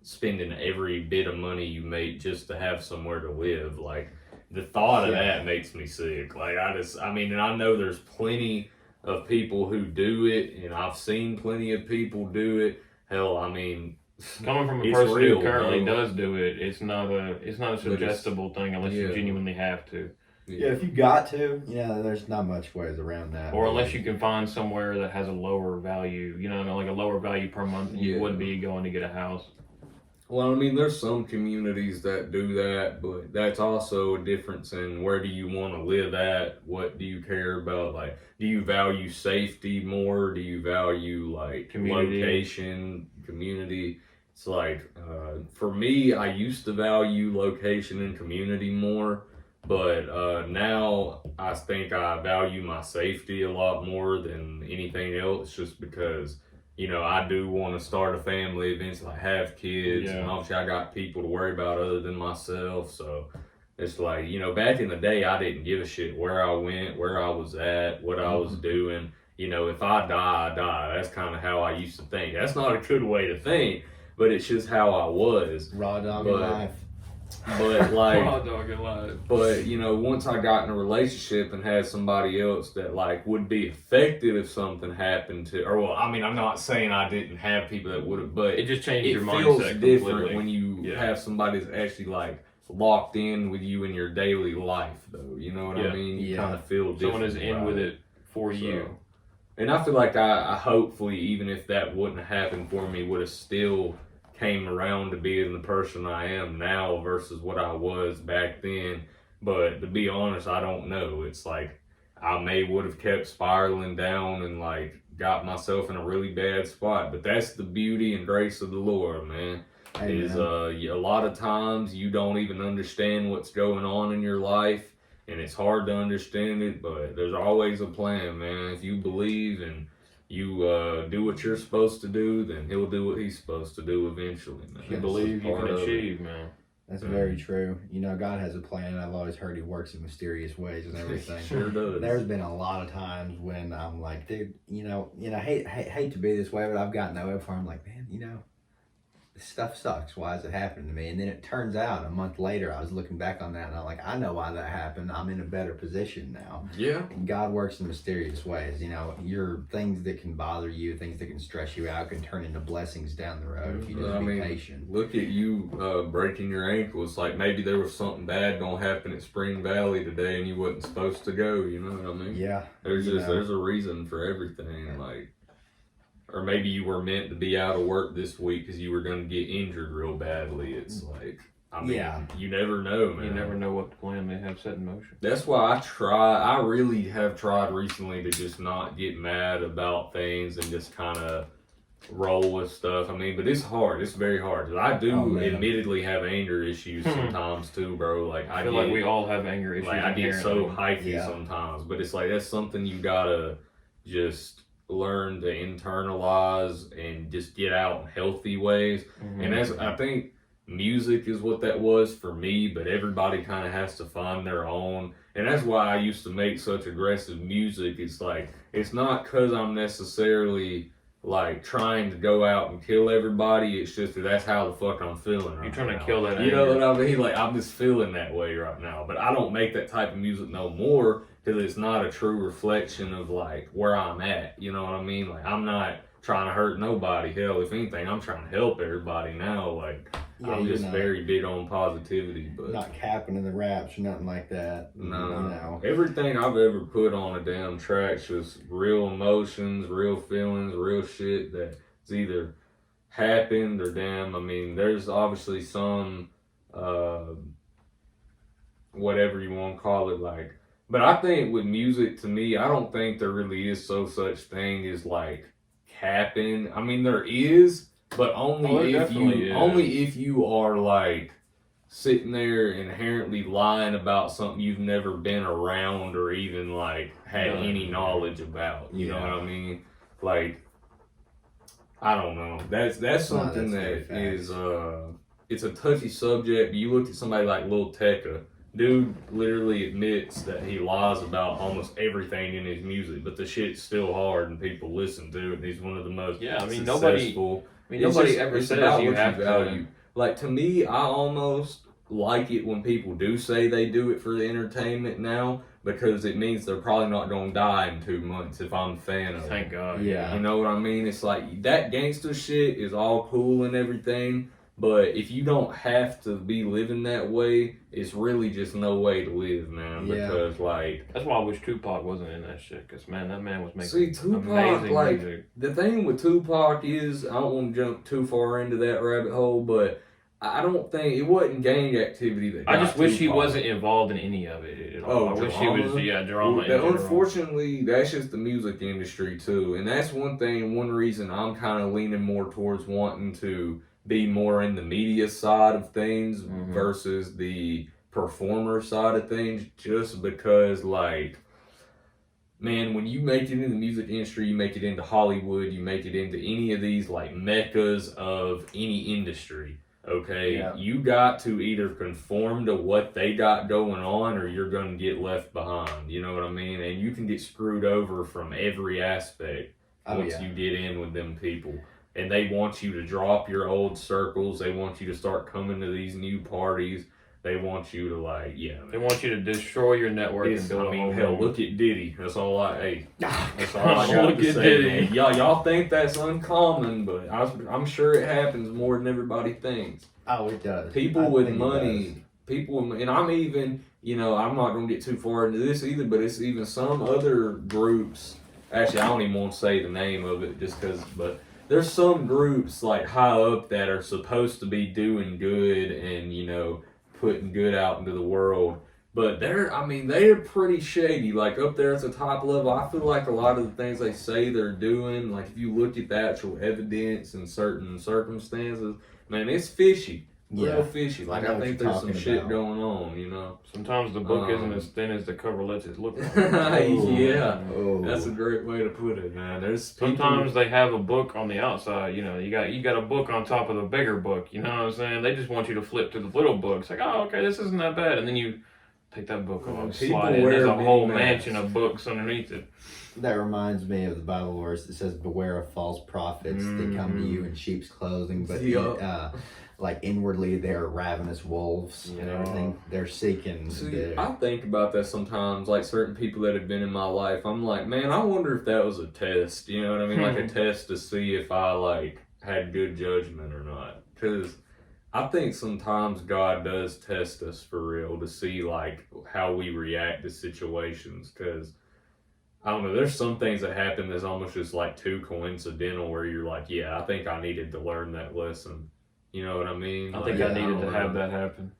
S1: spending every bit of money you make just to have somewhere to live. Like the thought of that makes me sick. Like and I know there's plenty of people who do it, and I've seen plenty of people do it. Hell, I mean,
S3: coming from a person who currently does do it, it's not a suggestible thing unless you genuinely have to.
S2: Yeah, if you got to, there's not much ways around that.
S3: Or unless you can find somewhere that has a lower value, like a lower value per month than you would be going to get a house.
S1: Well, I mean, there's some communities that do that, but that's also a difference in where do you want to live at? What do you care about? Like, do you value safety more? Do you value, like, location, community? It's like, for me, I used to value location and community more, but now I think I value my safety a lot more than anything else, just because I do want to start a family eventually, have kids, and obviously I got people to worry about other than myself. So it's like, back in the day, I didn't give a shit where I went, where I was at, what I was doing. If I die, I die. That's kind of how I used to think. That's not a good way to think, but it's just how I was.
S2: Raw dog life.
S1: But like,
S3: Raw dog alive.
S1: but you know, once I got in a relationship and had somebody else that like would be affected if something happened to, or well, I mean, I'm not saying I didn't have people that would have, but
S3: It just changed
S1: it
S3: your
S1: feels
S3: mindset
S1: different
S3: completely.
S1: when you have somebody that's actually like locked in with you in your daily life, though. You know what I mean? You kind of feel different.
S3: Someone is in
S1: about
S3: with it for you.
S1: And I feel like I hopefully, even if that wouldn't have happened for me, would have still came around to being the person I am now versus what I was back then. But to be honest, I don't know. It's like I would have kept spiraling down and like got myself in a really bad spot. But that's the beauty and grace of the Lord, man.
S2: Amen.
S1: Is a lot of times you don't even understand what's going on in your life. And it's hard to understand it, but there's always a plan, man. If you believe and you do what you're supposed to do, then he'll do what he's supposed to do eventually, man.
S3: If you believe, you can achieve, man.
S2: That's very true. You know, God has a plan. I've always heard he works in mysterious ways and everything.
S1: Sure does.
S2: There's been a lot of times when I'm like, dude, hate to be this way, but I've gotten that way before. I'm like, man, this stuff sucks. Why is it happening to me? And then it turns out a month later, I was looking back on that and I'm like, I know why that happened. I'm in a better position now.
S1: Yeah.
S2: And God works in mysterious ways. Your things that can bother you, things that can stress you out, can turn into blessings down the road if you just be patient.
S1: Look at you breaking your ankle. It's like maybe there was something bad gonna happen at Spring Valley today and you wasn't supposed to go. You know what I mean?
S2: Yeah.
S1: There's a reason for everything. Like. Or maybe you were meant to be out of work this week because you were going to get injured real badly. It's like, you never know, man.
S3: You never know what the plan may have set in motion.
S1: That's why I really have tried recently to just not get mad about things and just kind of roll with stuff. But it's hard. It's very hard. 'Cause I do admittedly have anger issues sometimes too, bro. Like I
S3: feel like we all have anger issues.
S1: Like I get so hypey sometimes, but it's like that's something you gotta just learn to internalize and just get out in healthy ways. And I think music is what that was for me, but everybody kind of has to find their own. And that's why I used to make such aggressive music. It's like, it's not because I'm necessarily like trying to go out and kill everybody. It's just that's how the fuck I'm feeling right
S3: You're trying
S1: now.
S3: to kill that anger.
S1: You know what I mean? Like I'm just feeling that way right now. But I don't make that type of music no more because it's not a true reflection of like where I'm at. You know what I mean? Like I'm not trying to hurt nobody. Hell, if anything, I'm trying to help everybody now. Like I'm just very big on positivity, but
S2: not capping in the raps or nothing like that.
S1: No, everything I've ever put on a damn track's just real emotions, real feelings, real shit that's either happened or there's obviously some whatever you want to call it, like. But I think with music, to me, I don't think there really is such thing as like capping. There is. But only if you are like sitting there inherently lying about something you've never been around or even like had any knowledge about. You know what I mean? Like I don't know. That's something that is it's a touchy subject. You look at somebody like Lil Tecca. Dude literally admits that he lies about almost everything in his music, but the shit's still hard and people listen to it. And he's one of the most successful.
S3: Nobody ever says you have to.
S1: Like to me, I almost like it when people do say they do it for the entertainment now because it means they're probably not going to die in 2 months if I'm a fan of it.
S3: Thank God.
S1: Yeah. You know what I mean? It's like that gangster shit is all cool and everything. But if you don't have to be living that way, it's really just no way to live, man.
S2: Yeah.
S1: Because, like...
S3: That's why I wish Tupac wasn't in that shit. Because, man, that man was making
S1: Tupac,
S3: amazing music.
S1: The thing with Tupac is, I don't want to jump too far into that rabbit hole, but I don't think... It wasn't gang activity that got
S3: I just wish
S1: Tupac.
S3: he wasn't involved in any of it at all. I wish he was, drama.
S1: Unfortunately, that's just the music industry, too. And that's one reason I'm kind of leaning more towards wanting to be more in the media side of things versus the performer side of things, just because, like, man, when you make it in the music industry, you make it into Hollywood, you make it into any of these, like, meccas of any industry, okay? Yeah. You got to either conform to what they got going on or you're going to get left behind, you know what I mean? And you can get screwed over from every aspect once you get in with them people. And they want you to drop your old circles. They want you to start coming to these new parties. They want you to like, yeah.
S3: They want you to destroy your network and build
S1: I
S3: a
S1: mean,
S3: whole
S1: hell,
S3: new
S1: look at Diddy. That's all I got
S3: Look
S1: to
S3: at
S1: say.
S3: Diddy.
S1: Man. Y'all think that's uncommon, but I'm sure it happens more than everybody thinks.
S2: Oh, it does.
S1: People
S2: I
S1: with
S2: think it
S1: money, and I'm even, I'm not gonna get too far into this either, but it's even some other groups. Actually, I don't even want to say the name of it just because, but there's some groups like high up that are supposed to be doing good and putting good out into the world, but they're pretty shady. Like up there at the top level, I feel like a lot of the things they say they're doing, like if you look at the actual evidence in certain circumstances, man, it's fishy. Real fishy. Like I think there's some shit going on,
S3: Sometimes the book isn't as thin as the cover lets it look like.
S1: Yeah.
S2: Oh.
S1: That's a great way to put it, man. There's
S3: Sometimes they have a book on the outside, you got a book on top of the bigger book, you know what I'm saying? They just want you to flip to the little book. It's like, oh, okay, this isn't that bad. And then you take that book off, slide it, there's a whole mansion of books underneath it.
S2: That reminds me of the Bible verse that says, "Beware of false prophets that come to you in sheep's clothing, but like inwardly they're ravenous wolves and everything. They're seeking."
S1: I think about that sometimes, like certain people that have been in my life. I'm like, man, I wonder if that was a test. You know what I mean? Like a test to see if I like had good judgment or not. Because I think sometimes God does test us for real to see like how we react to situations. Because I don't know, there's some things that happen that's almost just like too coincidental where you're like, yeah, I think I needed to learn that lesson. You know what I mean?
S3: I think I needed to have that happen.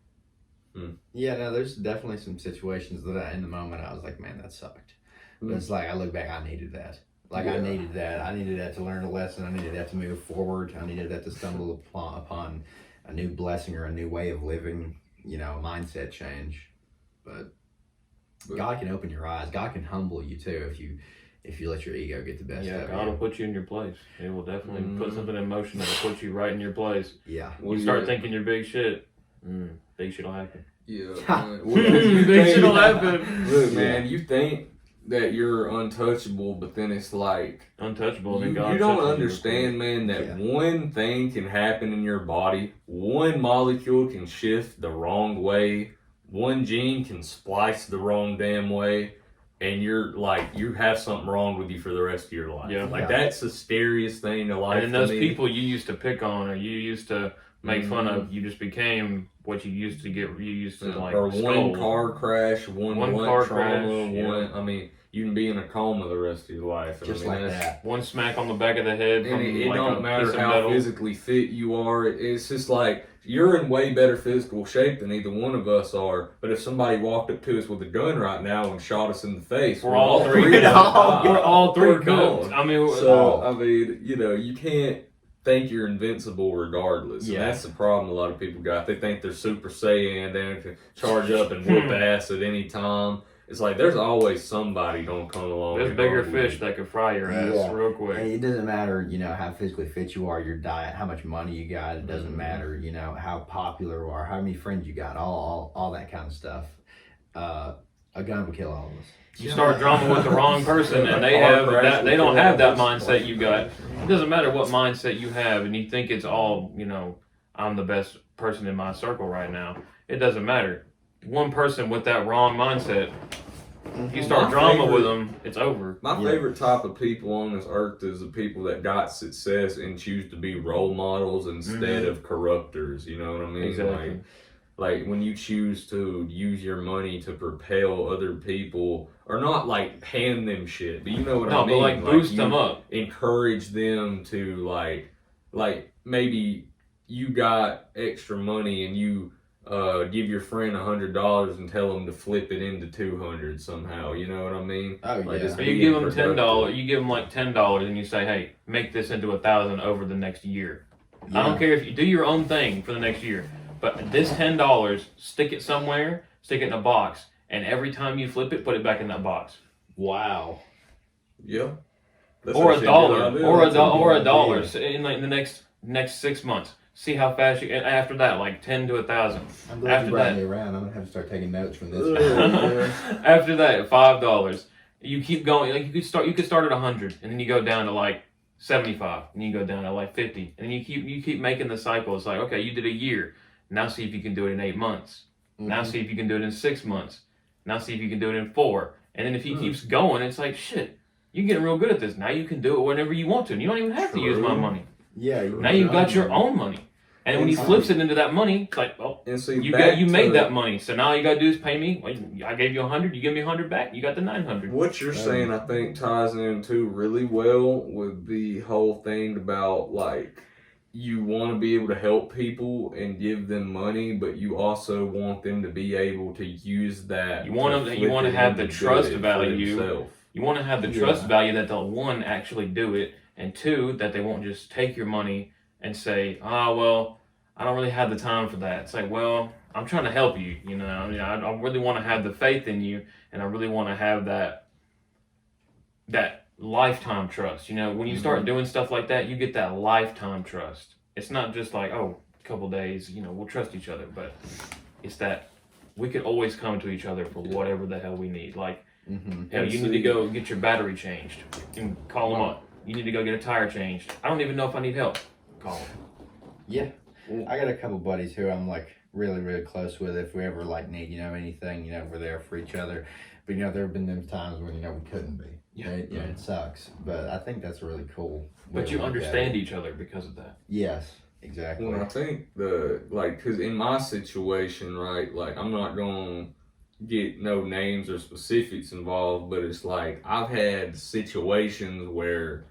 S2: Yeah, no, there's definitely some situations that in the moment I was like, man, that sucked. But it's like, I look back, I needed that. Like, I needed that. I needed that to learn a lesson. I needed that to move forward. I needed that to stumble upon a new blessing or a new way of living, mindset change. But God can open your eyes. God can humble you too if you let your ego get the best of you.
S3: Yeah, God will put you in your place. He will definitely put something in motion that will put you right in your place.
S2: Yeah.
S3: You start thinking you're big shit. Big shit will happen.
S1: Yeah.
S3: Big shit will happen.
S1: Look, man, you think that you're untouchable, but then it's like
S3: untouchable.
S1: You don't understand, man, that one thing can happen in your body. One molecule can shift the wrong way. One gene can splice the wrong damn way. And you're like, you have something wrong with you for the rest of your life.
S3: Yeah.
S1: That's the scariest thing to life.
S3: And those people you used to pick on or you used to make fun of, you just became what you used to get. You used to like,
S1: or
S3: skull.
S1: one car crash, one
S3: car
S1: trauma,
S3: crash,
S1: I mean, you can be in a coma the rest of your life.
S2: Just like that.
S3: One smack on the back of the head.
S1: And it
S3: like
S1: don't matter how physically fit you are. It's just like, you're in way better physical shape than either one of us are. But if somebody walked up to us with a gun right now and shot us in the face,
S3: we're all three cooked. We're all three cooked. I mean,
S1: you can't think you're invincible regardless. And that's the problem a lot of people got. They think they're Super Saiyan, they can charge up and whoop ass at any time. It's like there's always somebody gonna come along.
S3: There's bigger fish that could fry your ass real quick.
S2: And it doesn't matter, how physically fit you are, your diet, how much money you got. It doesn't matter, how popular you are, how many friends you got, all that kind of stuff. A gun would kill all of us.
S3: You start drama with the wrong person, and they don't have that mindset you got. It doesn't matter what mindset you have, and you think it's all, I'm the best person in my circle right now. It doesn't matter. One person with that wrong mindset, you start drama with them, it's over.
S1: My favorite type of people on this earth is the people that got success and choose to be role models instead of corruptors. You know what I mean?
S3: Exactly.
S1: Like when you choose to use your money to propel other people, or not like hand them shit, but you know what I mean?
S3: No, but like boost them up.
S1: Encourage them to like maybe you got extra money and you give your friend $100 and tell them to flip it into $200 somehow. You know what I mean?
S2: Oh
S1: like
S2: yeah.
S3: You give them $10. You give them like $10, and you say, "Hey, make this into $1,000 over the next year." Yeah. I don't care if you do your own thing for the next year, but this $10, stick it somewhere, stick it in a box, and every time you flip it, put it back in that box.
S2: Wow.
S1: Yeah.
S3: Or a dollar in like the next 6 months. See how fast you. And after that, like 10 to 1,000.
S2: I'm glad you brought me around. I'm gonna have to start taking notes from this.
S3: After that, $5. You keep going. Like you could start at 100, and then you go down to like 75, and you go down to like 50, and you keep making the cycle. It's like, okay, you did a year. Now see if you can do it in 8 months. Now see if you can do it in 6 months. Now see if you can do it in 4. And then if he keeps going, it's like, shit, you're getting real good at this. Now you can do it whenever you want to. And you don't even have to use my money.
S2: Yeah.
S3: Now you've got your own money. And when he flips it into that money, it's like, oh,
S1: And see,
S3: you made that money. So now all you got to do is pay me. Well, I gave you 100. You give me 100 back. You got the 900.
S1: What you're saying, I think, ties into really well with the whole thing about, like, you want to be able to help people and give them money, but you also want them to be able to use that.
S3: You want to have the trust value. You want to have the trust value that they'll, 1, actually do it, and 2, that they won't just take your money and say, well, I don't really have the time for that. It's like, well, I'm trying to help you. You know, I mean, I really want to have the faith in you, and I really want to have that lifetime trust. You know, when you start doing stuff like that, you get that lifetime trust. It's not just like, a couple days, you know, we'll trust each other, but it's that we could always come to each other for whatever the hell we need. Like, hell, you need to go get your battery changed, and call them up. You need to go get a tire changed. I don't even know if I need help. Call them.
S2: Yeah. I got a couple buddies who I'm like really, really close with. If we ever like need, anything, we're there for each other. But there have been those times when we couldn't be. Yeah. It sucks. But I think that's really cool.
S3: But you understand each other because of that.
S2: Yes, exactly.
S1: Well, I think because in my situation, right, like I'm not gonna get no names or specifics involved, but it's like I've had situations where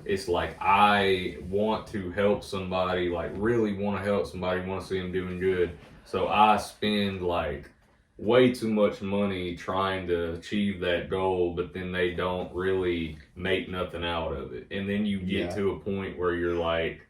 S1: it's like I want to help somebody, like really want to help somebody, want to see them doing good. So I spend like way too much money trying to achieve that goal, but then they don't really make nothing out of it. And then you get to a point where you're like,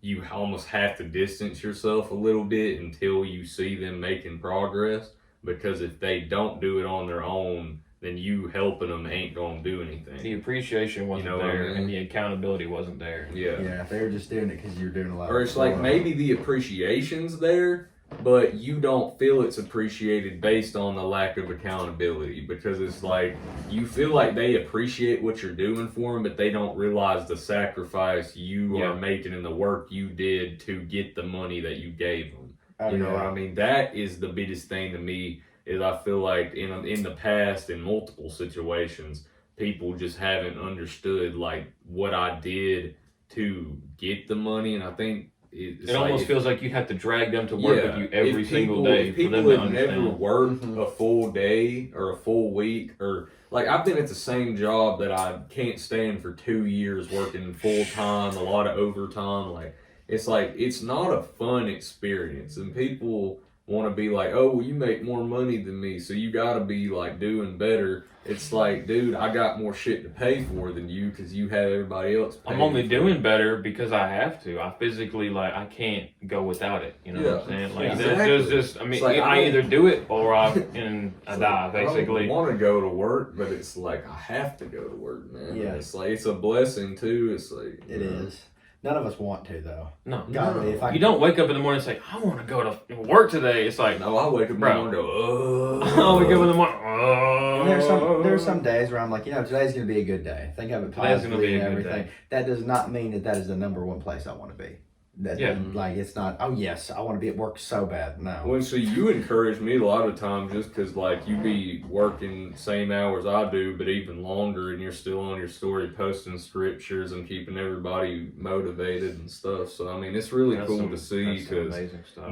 S1: you almost have to distance yourself a little bit until you see them making progress. Because if they don't do it on their own, then you helping them ain't gonna do anything.
S3: The appreciation wasn't there, and the accountability wasn't there.
S2: Yeah, they were just doing it because you're doing a lot.
S1: Or it's like maybe the appreciation's there, but you don't feel it's appreciated based on the lack of accountability. Because it's like you feel like they appreciate what you're doing for them, but they don't realize the sacrifice you are making and the work you did to get the money that you gave them. You know what I mean? That is the biggest thing to me. Is I feel like in the past, in multiple situations, people just haven't understood like what I did to get the money, and I think it
S3: almost feels like you have to drag them to work with you every single day for them to understand.
S1: Never worked a full day or a full week, or like I've been at the same job that I can't stand for 2 years, working full time, a lot of overtime. Like it's not a fun experience, and people want to be like, oh, well, you make more money than me, so you got to be like doing better. It's like, dude, I got more shit to pay for than you because you have everybody else paying.
S3: I'm only doing better because I have to. I physically, I can't go without it. You know what I'm saying? Like, there's just, I mean, like, I either do it or I die, basically.
S1: I don't want to go to work, but it's like, I have to go to work, man. Yeah. It's like, it's a blessing, too. It's like,
S2: it is. None of us want to, though.
S3: No. You don't wake up in the morning and say, I want to go to work today. It's like,
S1: no, I wake up in the morning and go,
S3: I wake up in the morning,
S2: There's some days where I'm like, today's going to be a good day. Think of it positively and everything. That does not mean that is the number one place I want to be. Like, it's not, oh, yes, I want to be at work so bad. No.
S1: Well, so you encourage me a lot of times just because, like, you be working same hours I do, but even longer, and you're still on your story posting scriptures and keeping everybody motivated and stuff. So, I mean, it's really cool to see because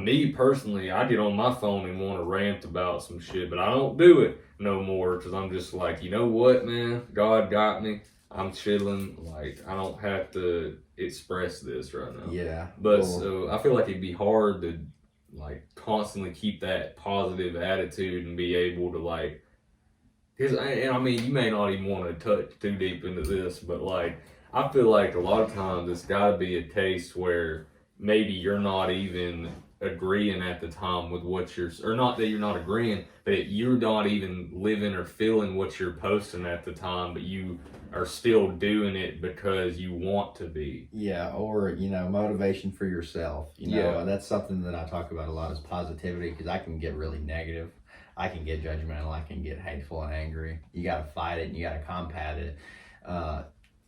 S1: me personally, I get on my phone and want to rant about some shit, but I don't do it no more because I'm just like, you know what, man? God got me. I'm chilling. Like, I don't have to express this right now.
S2: Yeah.
S1: But so I feel like it'd be hard to like constantly keep that positive attitude and be able to like, because I mean, you may not even want to touch too deep into this, but like, I feel like a lot of times it's got to be a case where maybe you're not even agreeing at the time with what or not that you're not agreeing, but you're not even living or feeling what you're posting at the time, but you are still doing it because you want to be.
S2: Yeah, or, motivation for yourself. That's something that I talk about a lot is positivity, because I can get really negative. I can get judgmental. I can get hateful and angry. You got to fight it and you got to combat it.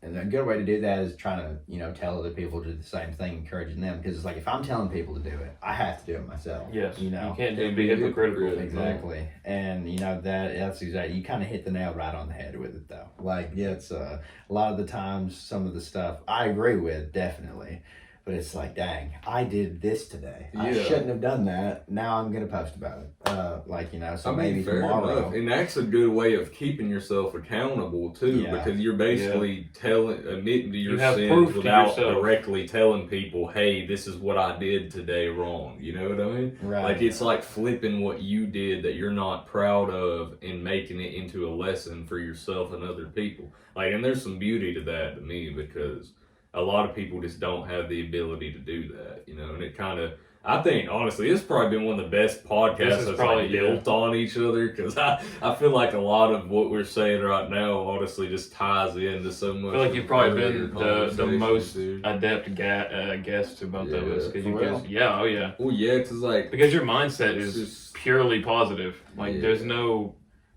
S2: And a good way to do that is trying to, you know, tell other people to do the same thing, encouraging them. Because it's like, if I'm telling people to do it, I have to do it myself.
S3: Yes.
S2: You know?
S3: You can't just be hypocritical.
S2: Exactly. And, you know, that's exactly, you kind of hit the nail right on the head with it, though. Like, yeah, it's a lot of the times, some of the stuff I agree with, definitely. But it's like, dang, I did this today. I shouldn't have done that. Now I'm going to post about it. Like, you know, so maybe
S1: fair
S2: tomorrow.
S1: enough. And that's a good way of keeping yourself accountable, too, because you're basically admitting to your sins without directly telling people, hey, this is what I did today wrong. You know what I mean?
S2: Right.
S1: Like, it's like flipping what you did that you're not proud of and making it into a lesson for yourself and other people. Like, and there's some beauty to that to me, because a lot of people just don't have the ability to do that, you know, and it kind of, I think, honestly, it's probably been one of the best podcasts that's probably built on each other, because I feel like a lot of what we're saying right now, honestly, just ties into so much.
S3: I feel like you've probably been the most adept guest to both of us. Cause you guys, oh yeah.
S1: Well, yeah, because like,
S3: because your mindset is purely positive. Like, there's no,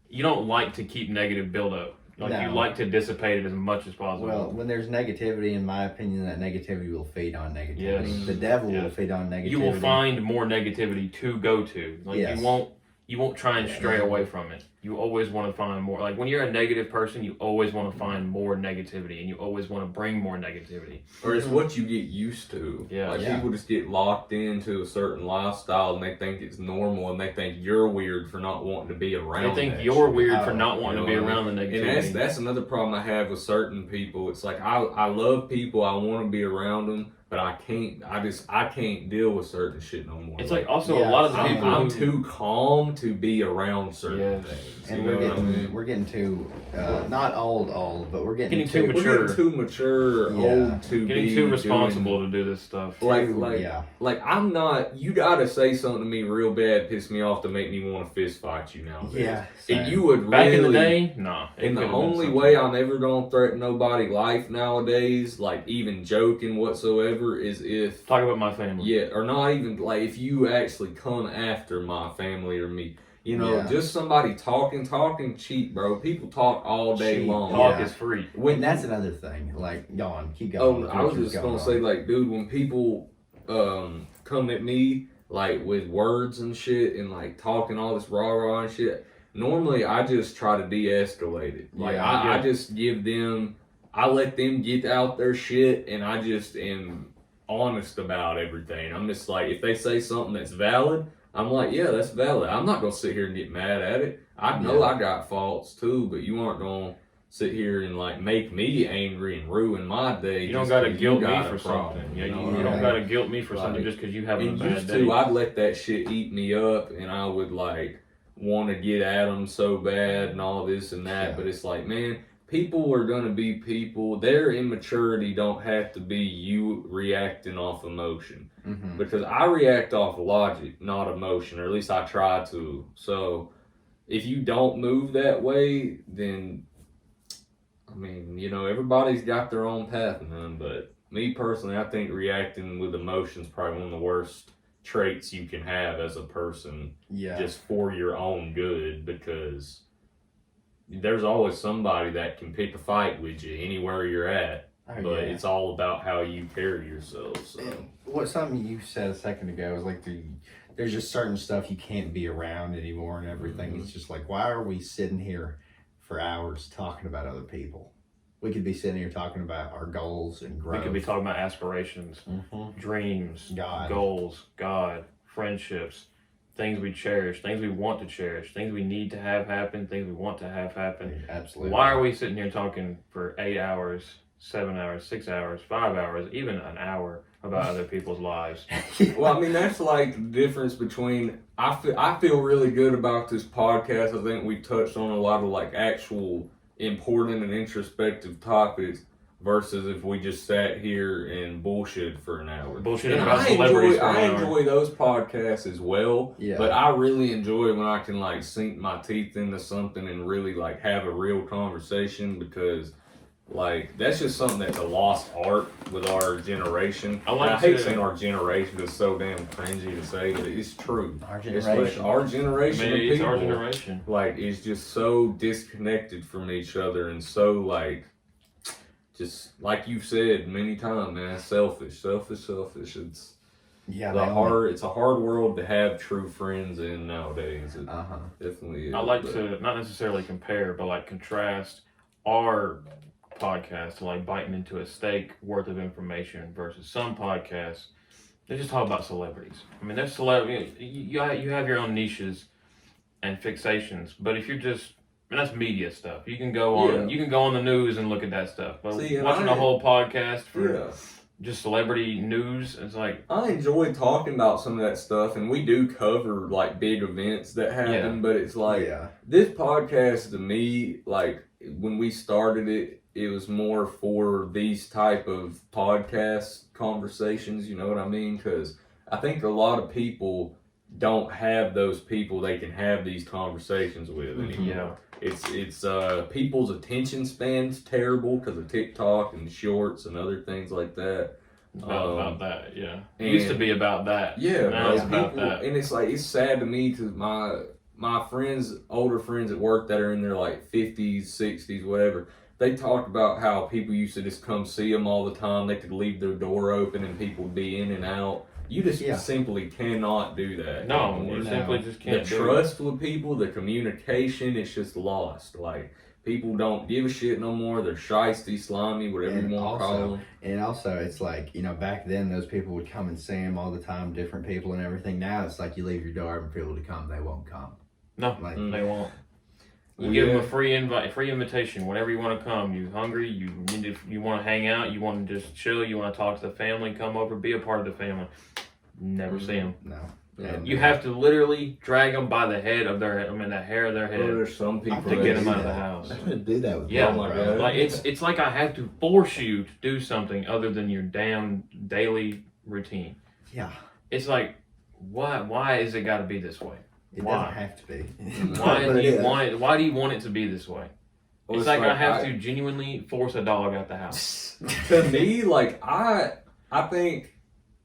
S3: you don't like to keep negative buildup. Like, you like to dissipate it as much as possible.
S2: Well, when there's negativity, in my opinion, that negativity will feed on negativity. Yes. The devil will feed on negativity.
S3: You will find more negativity to go to. Like, you won't try and stray away from it. You always want to find more. Like, when you're a negative person, you always want to find more negativity, and you always want to bring more negativity.
S1: Or it's what you get used to.
S3: Yeah.
S1: Like, people just get locked into a certain lifestyle, and they think it's normal, and they think you're weird for not wanting to be around.
S3: They think you're weird for not wanting to be around the negativity.
S1: And that's another problem I have with certain people. It's like, I love people, I want to be around them, but I can't deal with certain shit no more.
S3: It's like also a lot of the people.
S1: I'm too calm to be around certain things.
S2: And we're getting too not old, but we're getting
S3: too mature.
S1: We're getting too mature, old to
S3: getting too responsible to do this stuff.
S1: Like I'm not. You gotta say something to me real bad, piss me off to make me want to fist fight you now.
S2: Yeah.
S1: If you would
S3: back in the day, nah.
S1: And the only way I'm ever gonna threaten nobody's life nowadays, like even joking whatsoever, is if
S3: talk about my family.
S1: Yeah, or not even like if you actually come after my family or me. You know, just somebody talking cheap, bro. People talk all day long.
S3: Talk is free.
S2: And that's another thing. Like, keep going.
S1: Oh, I was just gonna say, like, dude, when people come at me like with words and shit and like talking all this rah and shit, normally I just try to de-escalate it. Like, I just give them, I let them get out their shit, and I just am honest about everything. I'm just like, if they say something that's valid, I'm like, yeah, that's valid. I'm not going to sit here and get mad at it. I know I got faults too, but you aren't going to sit here and like make me angry and ruin my day.
S3: You don't got to guilt me for something. Yeah, you don't got to guilt me for something just because you have a bad day.
S1: I'd let that shit eat me up, and I would like want to get at them so bad and all this and that. But it's like, man, people are going to be people. Their immaturity don't have to be you reacting off emotion. Mm-hmm. Because I react off logic, not emotion, or at least I try to. So if you don't move that way, then, I mean, you know, everybody's got their own path, man. But me personally, I think reacting with emotion is probably one of the worst traits you can have as a person. Yeah. Just for your own good, because there's always somebody that can pick a fight with you anywhere you're at. But it's all about how you carry yourself. So.
S2: What something you said a second ago is like there's just certain stuff you can't be around anymore and everything. Mm-hmm. It's just like, why are we sitting here for hours talking about other people? We could be sitting here talking about our goals and growth.
S3: We could be talking about aspirations, dreams, goals, God, friendships, things we cherish, things we want to cherish, things we need to have happen, things we want to have happen.
S2: Absolutely.
S3: Why are we sitting here talking for 8 hours, 7 hours, 6 hours, 5 hours, even an hour about other people's lives?
S1: Well, I mean, that's like the difference between, I feel really good about this podcast. I think we touched on a lot of like actual important and introspective topics versus if we just sat here and bullshit for an hour.
S3: Bullshit about celebrities for an hour.
S1: I enjoy those podcasts as well, but I really enjoy when I can like sink my teeth into something and really like have a real conversation, because like that's just something that's a lost art with our generation. I hate saying our generation, it's so damn cringy to say, but it's true.
S2: Our generation.
S1: It's like our generation of people,
S3: it's our generation.
S1: Like, it's just so disconnected from each other and so like just like you've said many times, man, selfish. It's
S2: Yeah,
S1: it's a hard world to have true friends in nowadays. It definitely is.
S3: I like to not necessarily compare, but like contrast our podcast to like biting into a steak worth of information versus some podcasts. They just talk about celebrities. I mean, there's celebrity. You have your own niches and fixations, but if you're just and that's media stuff. You can go on the news and look at that stuff. But watching a whole podcast for just celebrity news, it's like
S1: I enjoy talking about some of that stuff, and we do cover like big events that happen. But it's like this podcast to me, like when we started it, it was more for these type of podcast conversations. You know what I mean? Because I think a lot of people don't have those people they can have these conversations with anymore. It's people's attention span's terrible because of TikTok and shorts and other things like that.
S3: About that, yeah. It used to be about that.
S1: Yeah,
S3: now it's about that.
S1: And it's like, it's sad to me because my friends, older friends at work that are in their like 50s, 60s, whatever, they talk about how people used to just come see them all the time. They could leave their door open and people would be in and out. You just simply cannot do that.
S3: No,
S1: anymore.
S3: you simply just can't
S1: the
S3: do
S1: trust with people, the communication, it's just lost. Like, people don't give a shit no more. They're shysty, slimy, whatever you want to call them.
S2: And also, it's like, you know, back then, those people would come and see them all the time, different people and everything. Now, it's like you leave your door open for people to come, they won't come.
S3: No, they won't. You give them a free invite, free invitation. Whenever you want to come, you hungry, you want to hang out, you want to just chill, you want to talk to the family, come over, be a part of the family. Never see them.
S2: No.
S1: Yeah.
S3: You have to literally drag them by the head of their head. I mean, the hair of their head.
S1: There's some people
S3: to get them out of the house.
S2: I couldn't do that with
S3: Yeah,
S2: my brother.
S3: like it's like I have to force you to do something other than your damn daily routine.
S2: Yeah.
S3: It's like, why is it got to be this way?
S2: It
S3: Why?
S2: doesn't have to be.
S3: Why do you want it? Why do you want it to be this way?
S1: Well,
S3: it's like I have to genuinely force a dog out the house.
S1: To me, like I think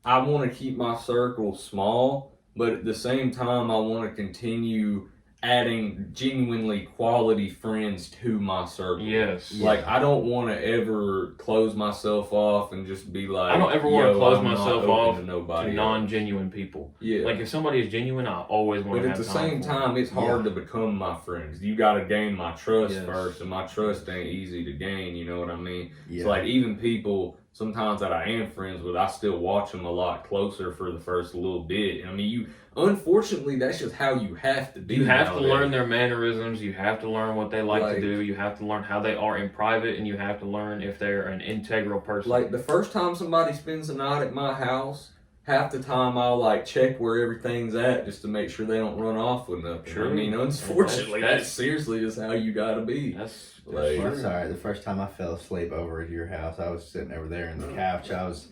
S1: I want to keep my circle small, but at the same time, I want to continue adding genuinely quality friends to my circle.
S3: Yes.
S1: Like, I don't want to ever close myself off and just be like,
S3: I don't ever want to close myself off
S1: to nobody
S3: to non-genuine people.
S1: Yeah.
S3: Like if somebody is genuine, I always want
S1: But
S3: to
S1: at
S3: have
S1: the
S3: time
S1: same
S3: for
S1: time,
S3: them.
S1: it's hard to become my friends. You got to gain my trust
S3: Yes.
S1: first, and my trust ain't easy to gain. You know what I mean?
S2: Yeah.
S1: It's like even people sometimes that I am friends with, I still watch them a lot closer for the first little bit. I mean, unfortunately, that's just how you have to be.
S3: You have
S1: nowadays.
S3: to learn their mannerisms. You have to learn what they like to do. You have to learn how they are in private, and you have to learn if they're an integral person.
S1: Like the first time somebody spends the night at my house, half the time I'll like check where everything's at just to make sure they don't run off with nothing.
S3: Sure.
S1: I mean, unfortunately,
S3: That's-
S1: that's seriously just how you got to be.
S3: That's
S1: Like,
S2: I'm sorry. The first time I fell asleep over at your house, I was sitting over there in the couch. I was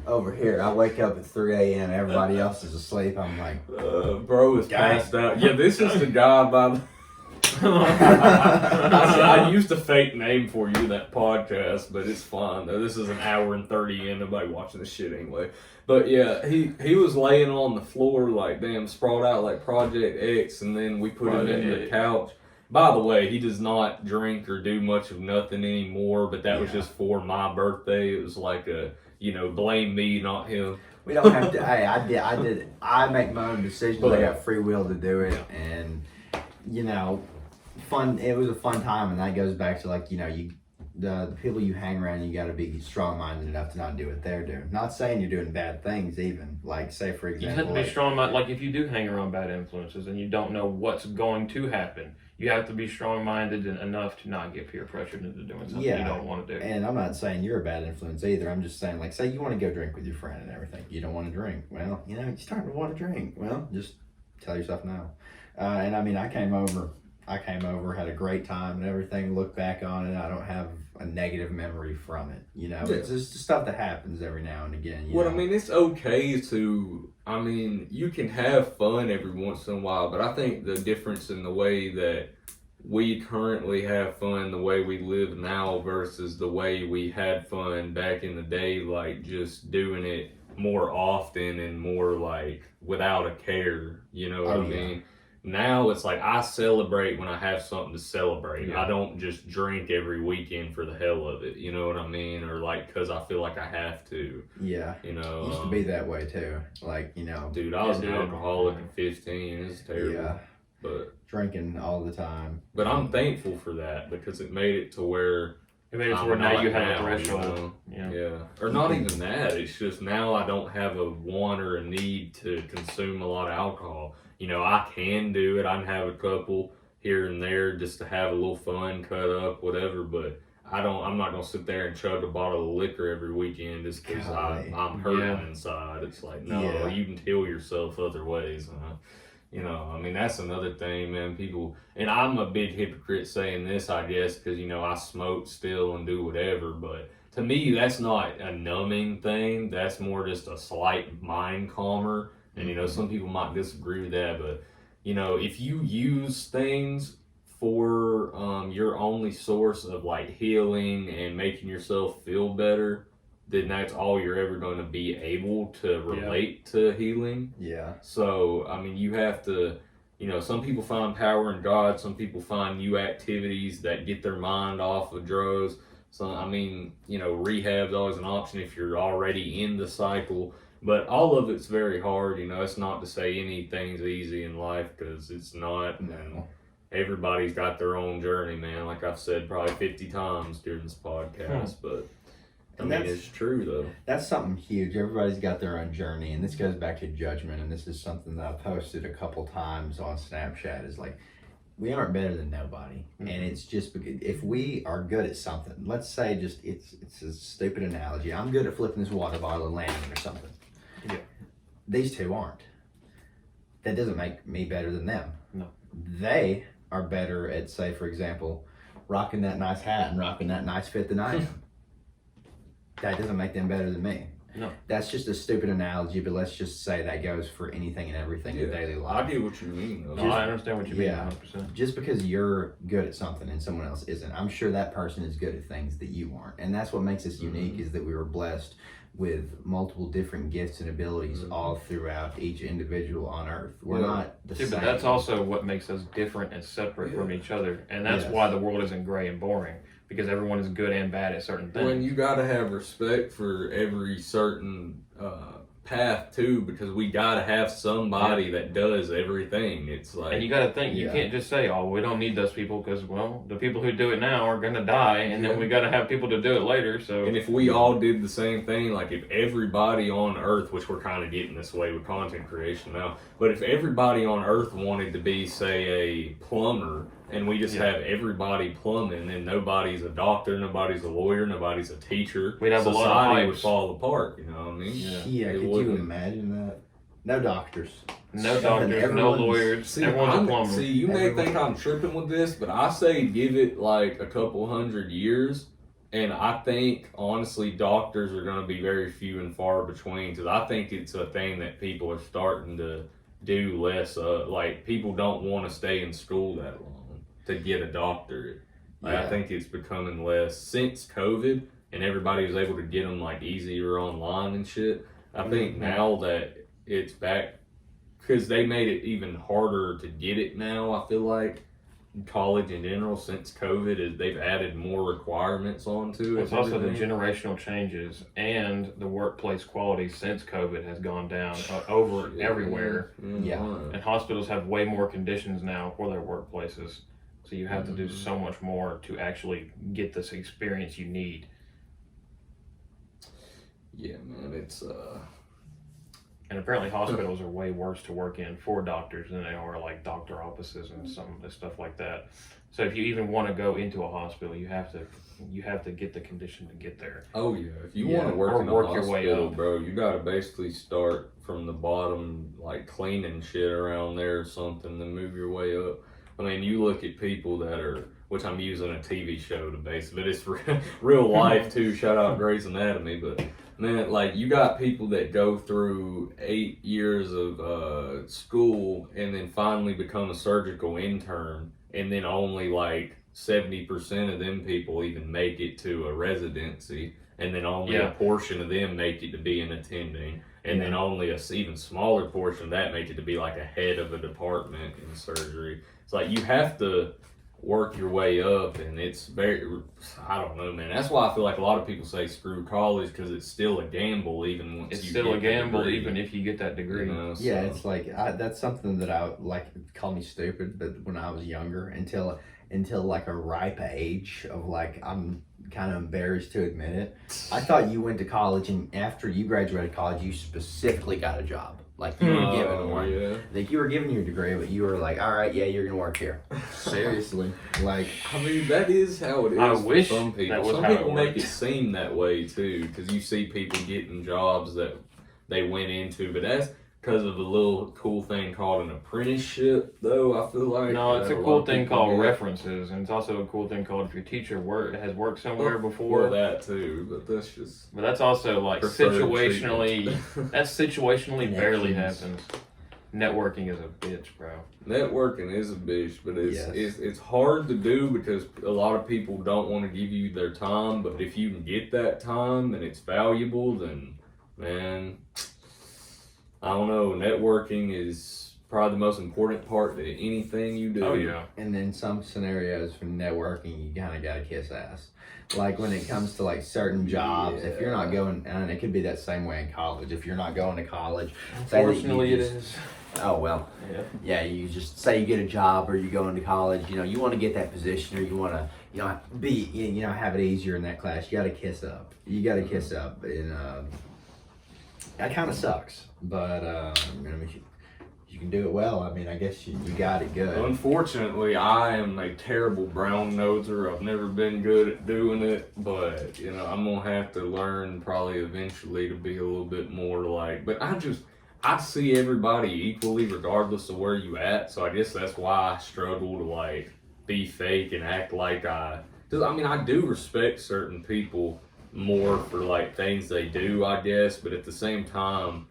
S2: over here. I wake up at 3 a.m. Everybody else is asleep. I'm like,
S1: bro is
S2: Dang.
S1: passed out. Yeah, this is the guy by the. I used a fake name for you that podcast, but it's fine. This is an hour and 30 in. Nobody watching this shit anyway. But yeah, he was laying on the floor like damn sprawled out like Project X, and then we put him in the couch. By the way, he does not drink or do much of nothing anymore, but that was just for my birthday. It was like blame me, not him.
S2: we don't have to. Hey, I make my own decisions. I got free will to do it, and fun. It was a fun time, and that goes back to like the people you hang around. You got to be strong-minded enough to not do what they're doing. Not saying you're doing bad things, even like say for example,
S3: you have to be strong. Like if you do hang around bad influences and you don't know what's going to happen, you have to be strong-minded enough to not get peer pressured into doing something you don't want to do.
S2: And I'm not saying you're a bad influence either. I'm just saying, like, say you want to go drink with your friend and everything. You don't want to drink. Well, you're starting to want to drink. Well, just tell yourself no. And I mean, I came over, had a great time and everything. Look back on it, I don't have a negative memory from it. It's just stuff that happens every now and again.
S1: I mean, it's okay to. I mean, you can have fun every once in a while, but I think the difference in the way that we currently have fun, the way we live now versus the way we had fun back in the day, like just doing it more often and more like without a care, you know what I mean? now it's like I celebrate when I have something to celebrate.
S3: Yeah.
S1: I don't just drink every weekend for the hell of it. You know what I mean? Or like because I feel like I have to.
S2: Yeah.
S1: You know.
S2: Used to be that way too. Like, you know.
S1: Dude, I was an
S3: dude.
S1: alcoholic at 15. It's terrible.
S2: Yeah.
S1: But
S2: Drinking all the time.
S1: I'm thankful for that because it made it to where
S3: I mean, it's
S1: I'm
S3: where now
S1: not
S3: you have a
S1: now,
S3: threshold.
S1: know?
S3: Yeah.
S1: Yeah. Or not even that. It's just now I don't have a want or a need to consume a lot of alcohol. You know, I can do it. I can have a couple here and there just to have a little fun, cut up, whatever. But I'm not gonna sit there and chug a bottle of liquor every weekend just because
S2: Golly.
S1: I'm hurting
S3: Yeah.
S1: inside. It's like no,
S2: Yeah.
S1: you can heal yourself other ways. You know, I mean, that's another thing, man. People, and I'm a big hypocrite saying this, I guess, because, you know, I smoke still and do whatever. But to me, that's not a numbing thing. That's more just a slight mind calmer. And, you know, some people might disagree with that. But, you know, if you use things for your only source of, like, healing and making yourself feel better, then that's all you're ever going to be able to relate to healing.
S2: Yeah.
S1: So, I mean, you have to, you know, some people find power in God, some people find new activities that get their mind off of drugs. So, I mean, you know, rehab's always an option if you're already in the cycle, but all of it's very hard. You know, it's not to say anything's easy in life because it's not. And everybody's got their own journey, man. Like I've said probably 50 times during this podcast, but I mean, it's true though.
S2: That's something huge. Everybody's got their own journey, and this goes back to judgment. And this is something that I posted a couple times on Snapchat. Is like, we aren't better than nobody, and it's just because if we are good at something. Let's say just it's a stupid analogy. I'm good at flipping this water bottle and landing or something.
S3: Yeah.
S2: These two aren't. That doesn't make me better than them.
S3: No.
S2: They are better at, say, for example, rocking that nice hat and rocking that nice fit than I am. That doesn't make them better than me.
S3: No.
S2: That's just a stupid analogy, but let's just say that goes for anything and everything in daily life.
S1: I get what you mean though.
S3: No, I understand what you mean.
S2: Yeah.
S3: 100%.
S2: Just because you're good at something and someone else isn't, I'm sure that person is good at things that you aren't. And that's what makes us unique, is that we were blessed with multiple different gifts and abilities all throughout each individual on earth. We're not the
S3: See,
S2: same.
S3: but that's also what makes us different and separate from each other. And that's why the world isn't gray and boring, because everyone is good and bad at certain things.
S1: When you got to have respect for every certain path too, because we got to have somebody that does everything. It's like,
S3: and you got to think, you can't just say, "Oh, we don't need those people," because well, the people who do it now are gonna die, and then we got to have people to do it later. So,
S1: and if we all did the same thing, like if everybody on Earth, which we're kind of getting this way with content creation now, but if everybody on Earth wanted to be, say, a plumber, and we just have everybody plumbing, and nobody's a doctor, nobody's a lawyer, nobody's a teacher,
S3: we'd have
S1: society
S3: a lot of
S1: would
S3: pipes.
S1: fall apart. You know what I mean?
S2: Yeah,
S1: It
S2: could you
S1: wouldn't.
S2: imagine that? No doctors.
S3: No doctors, no
S2: Everyone's-
S3: lawyers.
S1: See,
S3: Everyone's a plumber.
S1: see, you may think I'm tripping with this, but I say give it like a couple hundred years, and I think honestly doctors are going to be very few and far between, because I think it's a thing that people are starting to do less of. Like, people don't want to stay in school that long to get a doctorate. Like, I think it's becoming less since COVID, and everybody was able to get them like easier online and shit. I think now that it's back, because they made it even harder to get it now, I feel like college in general since COVID is they've added more requirements onto it.
S3: It's also the generational changes and the workplace quality since COVID has gone down over everywhere. And hospitals have way more conditions now for their workplaces. So you have to do so much more to actually get this experience you need.
S1: Yeah, man, it's
S3: And apparently hospitals are way worse to work in for doctors than they are like doctor offices and some of the stuff like that. So if you even want to go into a hospital, you have to get the condition to get there.
S1: Oh yeah, if you want to work
S3: or
S1: in a
S3: work your way
S1: hospital,
S3: up.
S1: bro, you got to basically start from the bottom, like cleaning shit around there or something, then move your way up. I mean, you look at people that are, which I'm using a TV show to base, but it's real life too. Shout out Grey's Anatomy, but man, like you got people that go through 8 years of school and then finally become a surgical intern, and then only like 70% of them people even make it to a residency, and then only a portion of them make it to be an attending. and then only a even smaller portion of that make it to be like a head of a department in surgery. It's like you have to work your way up, and it's very, I don't know, man. That's why I feel like a lot of people say screw college, because it's still a gamble even once
S3: It's
S1: you
S3: still
S1: get
S3: a gamble,
S1: the degree,
S3: even if you get that degree.
S1: you know, so.
S2: Yeah, it's like that's something that I like. Call me stupid, but when I was younger, until like a ripe age of like, I'm kind of embarrassed to admit it, I thought you went to college, and after you graduated college, you specifically got a job. Like you were given one.
S1: Yeah.
S2: Like you were given your degree, but you were like, all right, yeah, you're gonna work here. Seriously, like.
S1: I mean, that is how it is
S3: I
S1: for
S3: wish
S1: some people.
S3: that was
S1: Some
S3: how it
S1: people make
S3: worked.
S1: it seem that way too, because you see people getting jobs that they went into, but that's because of a little cool thing called an apprenticeship, though, I feel like.
S3: No, it's
S1: that
S3: a
S1: lot
S3: cool
S1: of
S3: thing
S1: people
S3: called
S1: get.
S3: references, and it's also a cool thing called if your teacher has worked somewhere
S1: Well,
S3: before.
S1: that too, but that's just
S3: But that's also like
S1: preferred
S3: situationally.
S1: treatment.
S3: That's situationally barely
S2: Connections.
S3: happens. Networking is a bitch, bro.
S1: Networking is a bitch, but
S2: Yes.
S1: it's hard to do because a lot of people don't want to give you their time. But if you can get that time and it's valuable, then man, I don't know. Networking is probably the most important part to anything you do.
S3: Oh yeah.
S2: And in some scenarios for networking, you kind of got to kiss ass. Like when it comes to like certain jobs, if you're not going, and it could be that same way in college. If you're not going to college, say that you
S3: Unfortunately, it
S2: just-
S3: is.
S2: Oh well,
S3: Yeah.
S2: yeah. You just say you get a job or you go into college. You know, you want to get that position or you want to, be, have it easier in that class. You got to kiss up. You got to kiss up, and that kind of sucks. But I mean, you can do it well. I mean, I guess you got it good.
S1: Unfortunately, I am a terrible brown noser. I've never been good at doing it, but I'm gonna have to learn probably eventually to be a little bit more like. But I see everybody equally regardless of where you at. So I guess that's why I struggle to like be fake and act like because I mean I do respect certain people more for like things they do, I guess, but at the same time,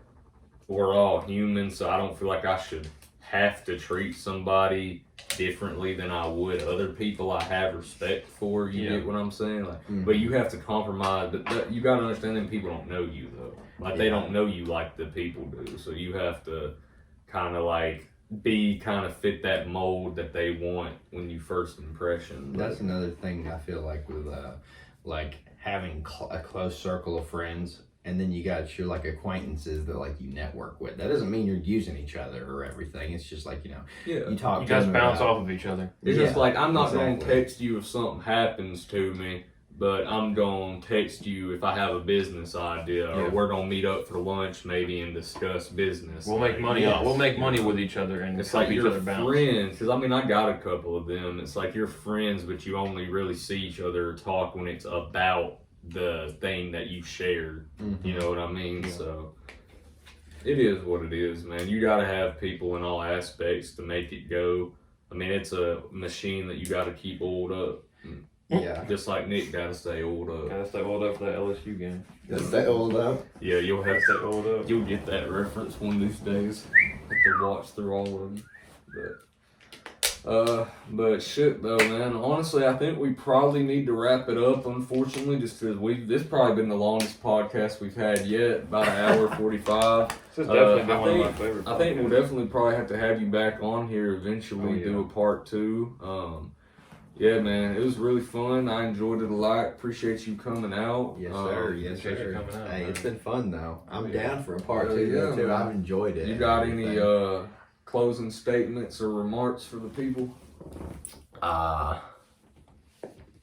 S1: we're all human, so I don't feel like I should have to treat somebody differently than I would other people I have respect for. You get what I'm saying? Like, but you have to compromise. But you got to understand that people don't know you though. Like they don't know you like the people do. So you have to kind of like fit that mold that they want when you first impression.
S2: That's another thing I feel like with like having a close circle of friends, and then you got your like acquaintances that like you network with. That doesn't mean you're using each other or everything. It's just like you talk.
S3: You
S2: to
S3: guys
S2: them
S3: bounce
S2: about-
S3: off of each other.
S1: It's just like I'm not
S2: exactly.
S1: gonna text you if something happens to me, but I'm gonna text you if I have a business idea, or
S3: Yeah.
S1: we're gonna meet up for lunch maybe and discuss business.
S3: We'll make money.
S2: yes.
S3: We'll make money with each other and
S1: It's
S3: help
S1: like
S3: each
S1: your
S3: other bounce.
S1: friends, because I mean I got a couple of them. It's like you're friends, but you only really see each other or talk when it's about the thing that you shared.
S2: Mhm.
S1: You know what I mean?
S3: Yeah.
S1: So it is what it is, man. You got to have people in all aspects to make it go. I mean, it's a machine that you got to keep oiled up.
S2: Yeah.
S1: Just like Nick got to stay oiled up.
S3: Gotta stay oiled up for that LSU game.
S2: Does that hold up?
S1: Yeah, you'll have
S3: Stay
S1: to.
S3: oiled up.
S1: You'll get that reference one of these days. Have to watch through all of them. But shit though, man. Honestly, I think we probably need to wrap it up. Unfortunately, just because this probably been the longest podcast we've had yet, about an hour 45.
S3: This has definitely been
S1: I
S3: one of my
S1: think-
S3: favorite.
S1: I think we'll
S3: podcasts.
S1: definitely probably have to have you back on here eventually.
S3: Oh, yeah.
S1: Do a part 2. Yeah, man, it was really fun. I enjoyed it a lot. Appreciate you coming out.
S2: Yes, sir. Yes,
S3: appreciate you
S2: sir.
S3: coming out,
S2: Hey,
S3: man.
S2: it's been fun though. I'm
S3: Yeah.
S2: down for a part
S1: Yeah,
S2: 2 though,
S1: yeah,
S2: too.
S1: man.
S2: I've enjoyed it.
S1: You
S2: and
S1: got any
S2: everything.
S1: closing statements or remarks for the people?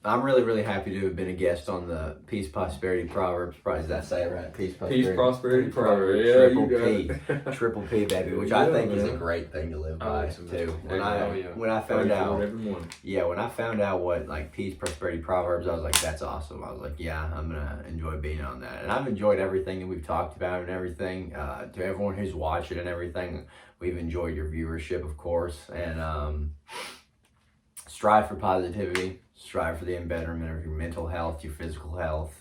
S2: I'm really, really happy to have been a guest on the Peace, Prosperity, Proverbs. Probably did I say it right? Peace,
S1: Peace, prosperity, Proverbs. Yeah,
S2: Triple
S1: you got
S2: P,
S1: it.
S2: Triple P, baby, which
S1: Yeah,
S2: I think is a
S1: man.
S2: great thing to live
S3: Oh,
S2: by
S3: it's
S2: too.
S3: amazing.
S2: When
S3: Oh,
S2: I
S3: yeah.
S2: when I found
S1: Pray for
S2: out,
S1: it every morning.
S2: when I found out what like Peace, Prosperity, Proverbs, I was like, that's awesome. I was like, yeah, I'm gonna enjoy being on that, and I've enjoyed everything that we've talked about and everything. To everyone who's watching and everything, we've enjoyed your viewership, of course, and strive for positivity. Strive for the betterment of your mental health, your physical health,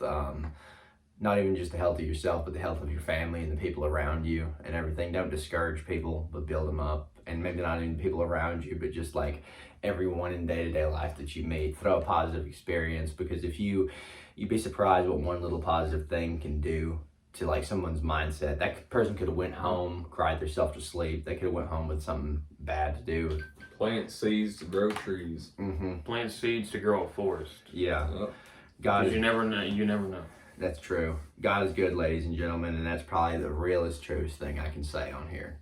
S2: not even just the health of yourself, but the health of your family and the people around you and everything. Don't discourage people, but build them up. And maybe not even people around you, but just like everyone in day-to-day life that you meet. Throw a positive experience, because if you'd be surprised what one little positive thing can do to like someone's mindset. That person could have went home, cried themselves to sleep. They could have went home with something bad to do.
S1: Plant seeds to grow trees.
S2: Mm-hmm.
S3: Plant seeds to grow a forest.
S2: Yeah.
S1: Yep.
S2: God,
S3: Because you never know. You never know.
S2: that's true. God is good, ladies and gentlemen, and that's probably the realest, truest thing I can say on here.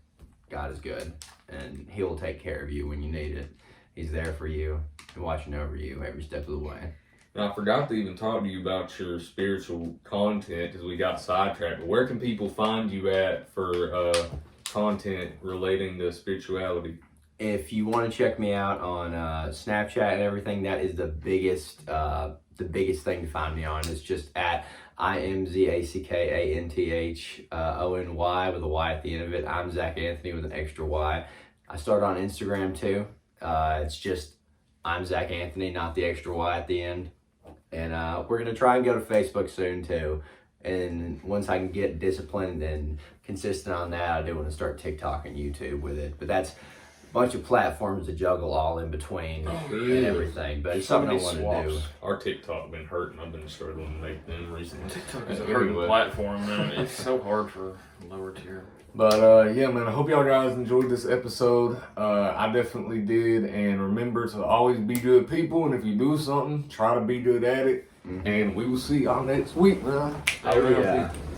S2: God is good, and He will take care of you when you need it. He's there for you and watching over you every step of the way.
S1: And I forgot to even talk to you about your spiritual content because we got sidetracked. But where can people find you at for content relating to spirituality?
S2: If you want to check me out on Snapchat and everything, that is the biggest thing to find me on. It's just at imzackanthony with a Y at the end of it. I'm Zack Anthony with an extra Y. I started on Instagram too. It's just I'm Zack Anthony, not the extra Y at the end. And we're gonna try and go to Facebook soon too. And once I can get disciplined and consistent on that, I do want to start TikTok and YouTube with it. But that's bunch of platforms to juggle all in between and everything, but it's something I want to do.
S1: Our TikTok been hurting. I've been struggling to make them recently.
S3: TikTok is a hurting platform, man. It's so hard for lower tier.
S1: But yeah, man, I hope y'all guys enjoyed this episode. I definitely did. And remember to always be good people. And if you do something, try to be good at it. And we will see y'all next week, man.
S2: Oh, yeah.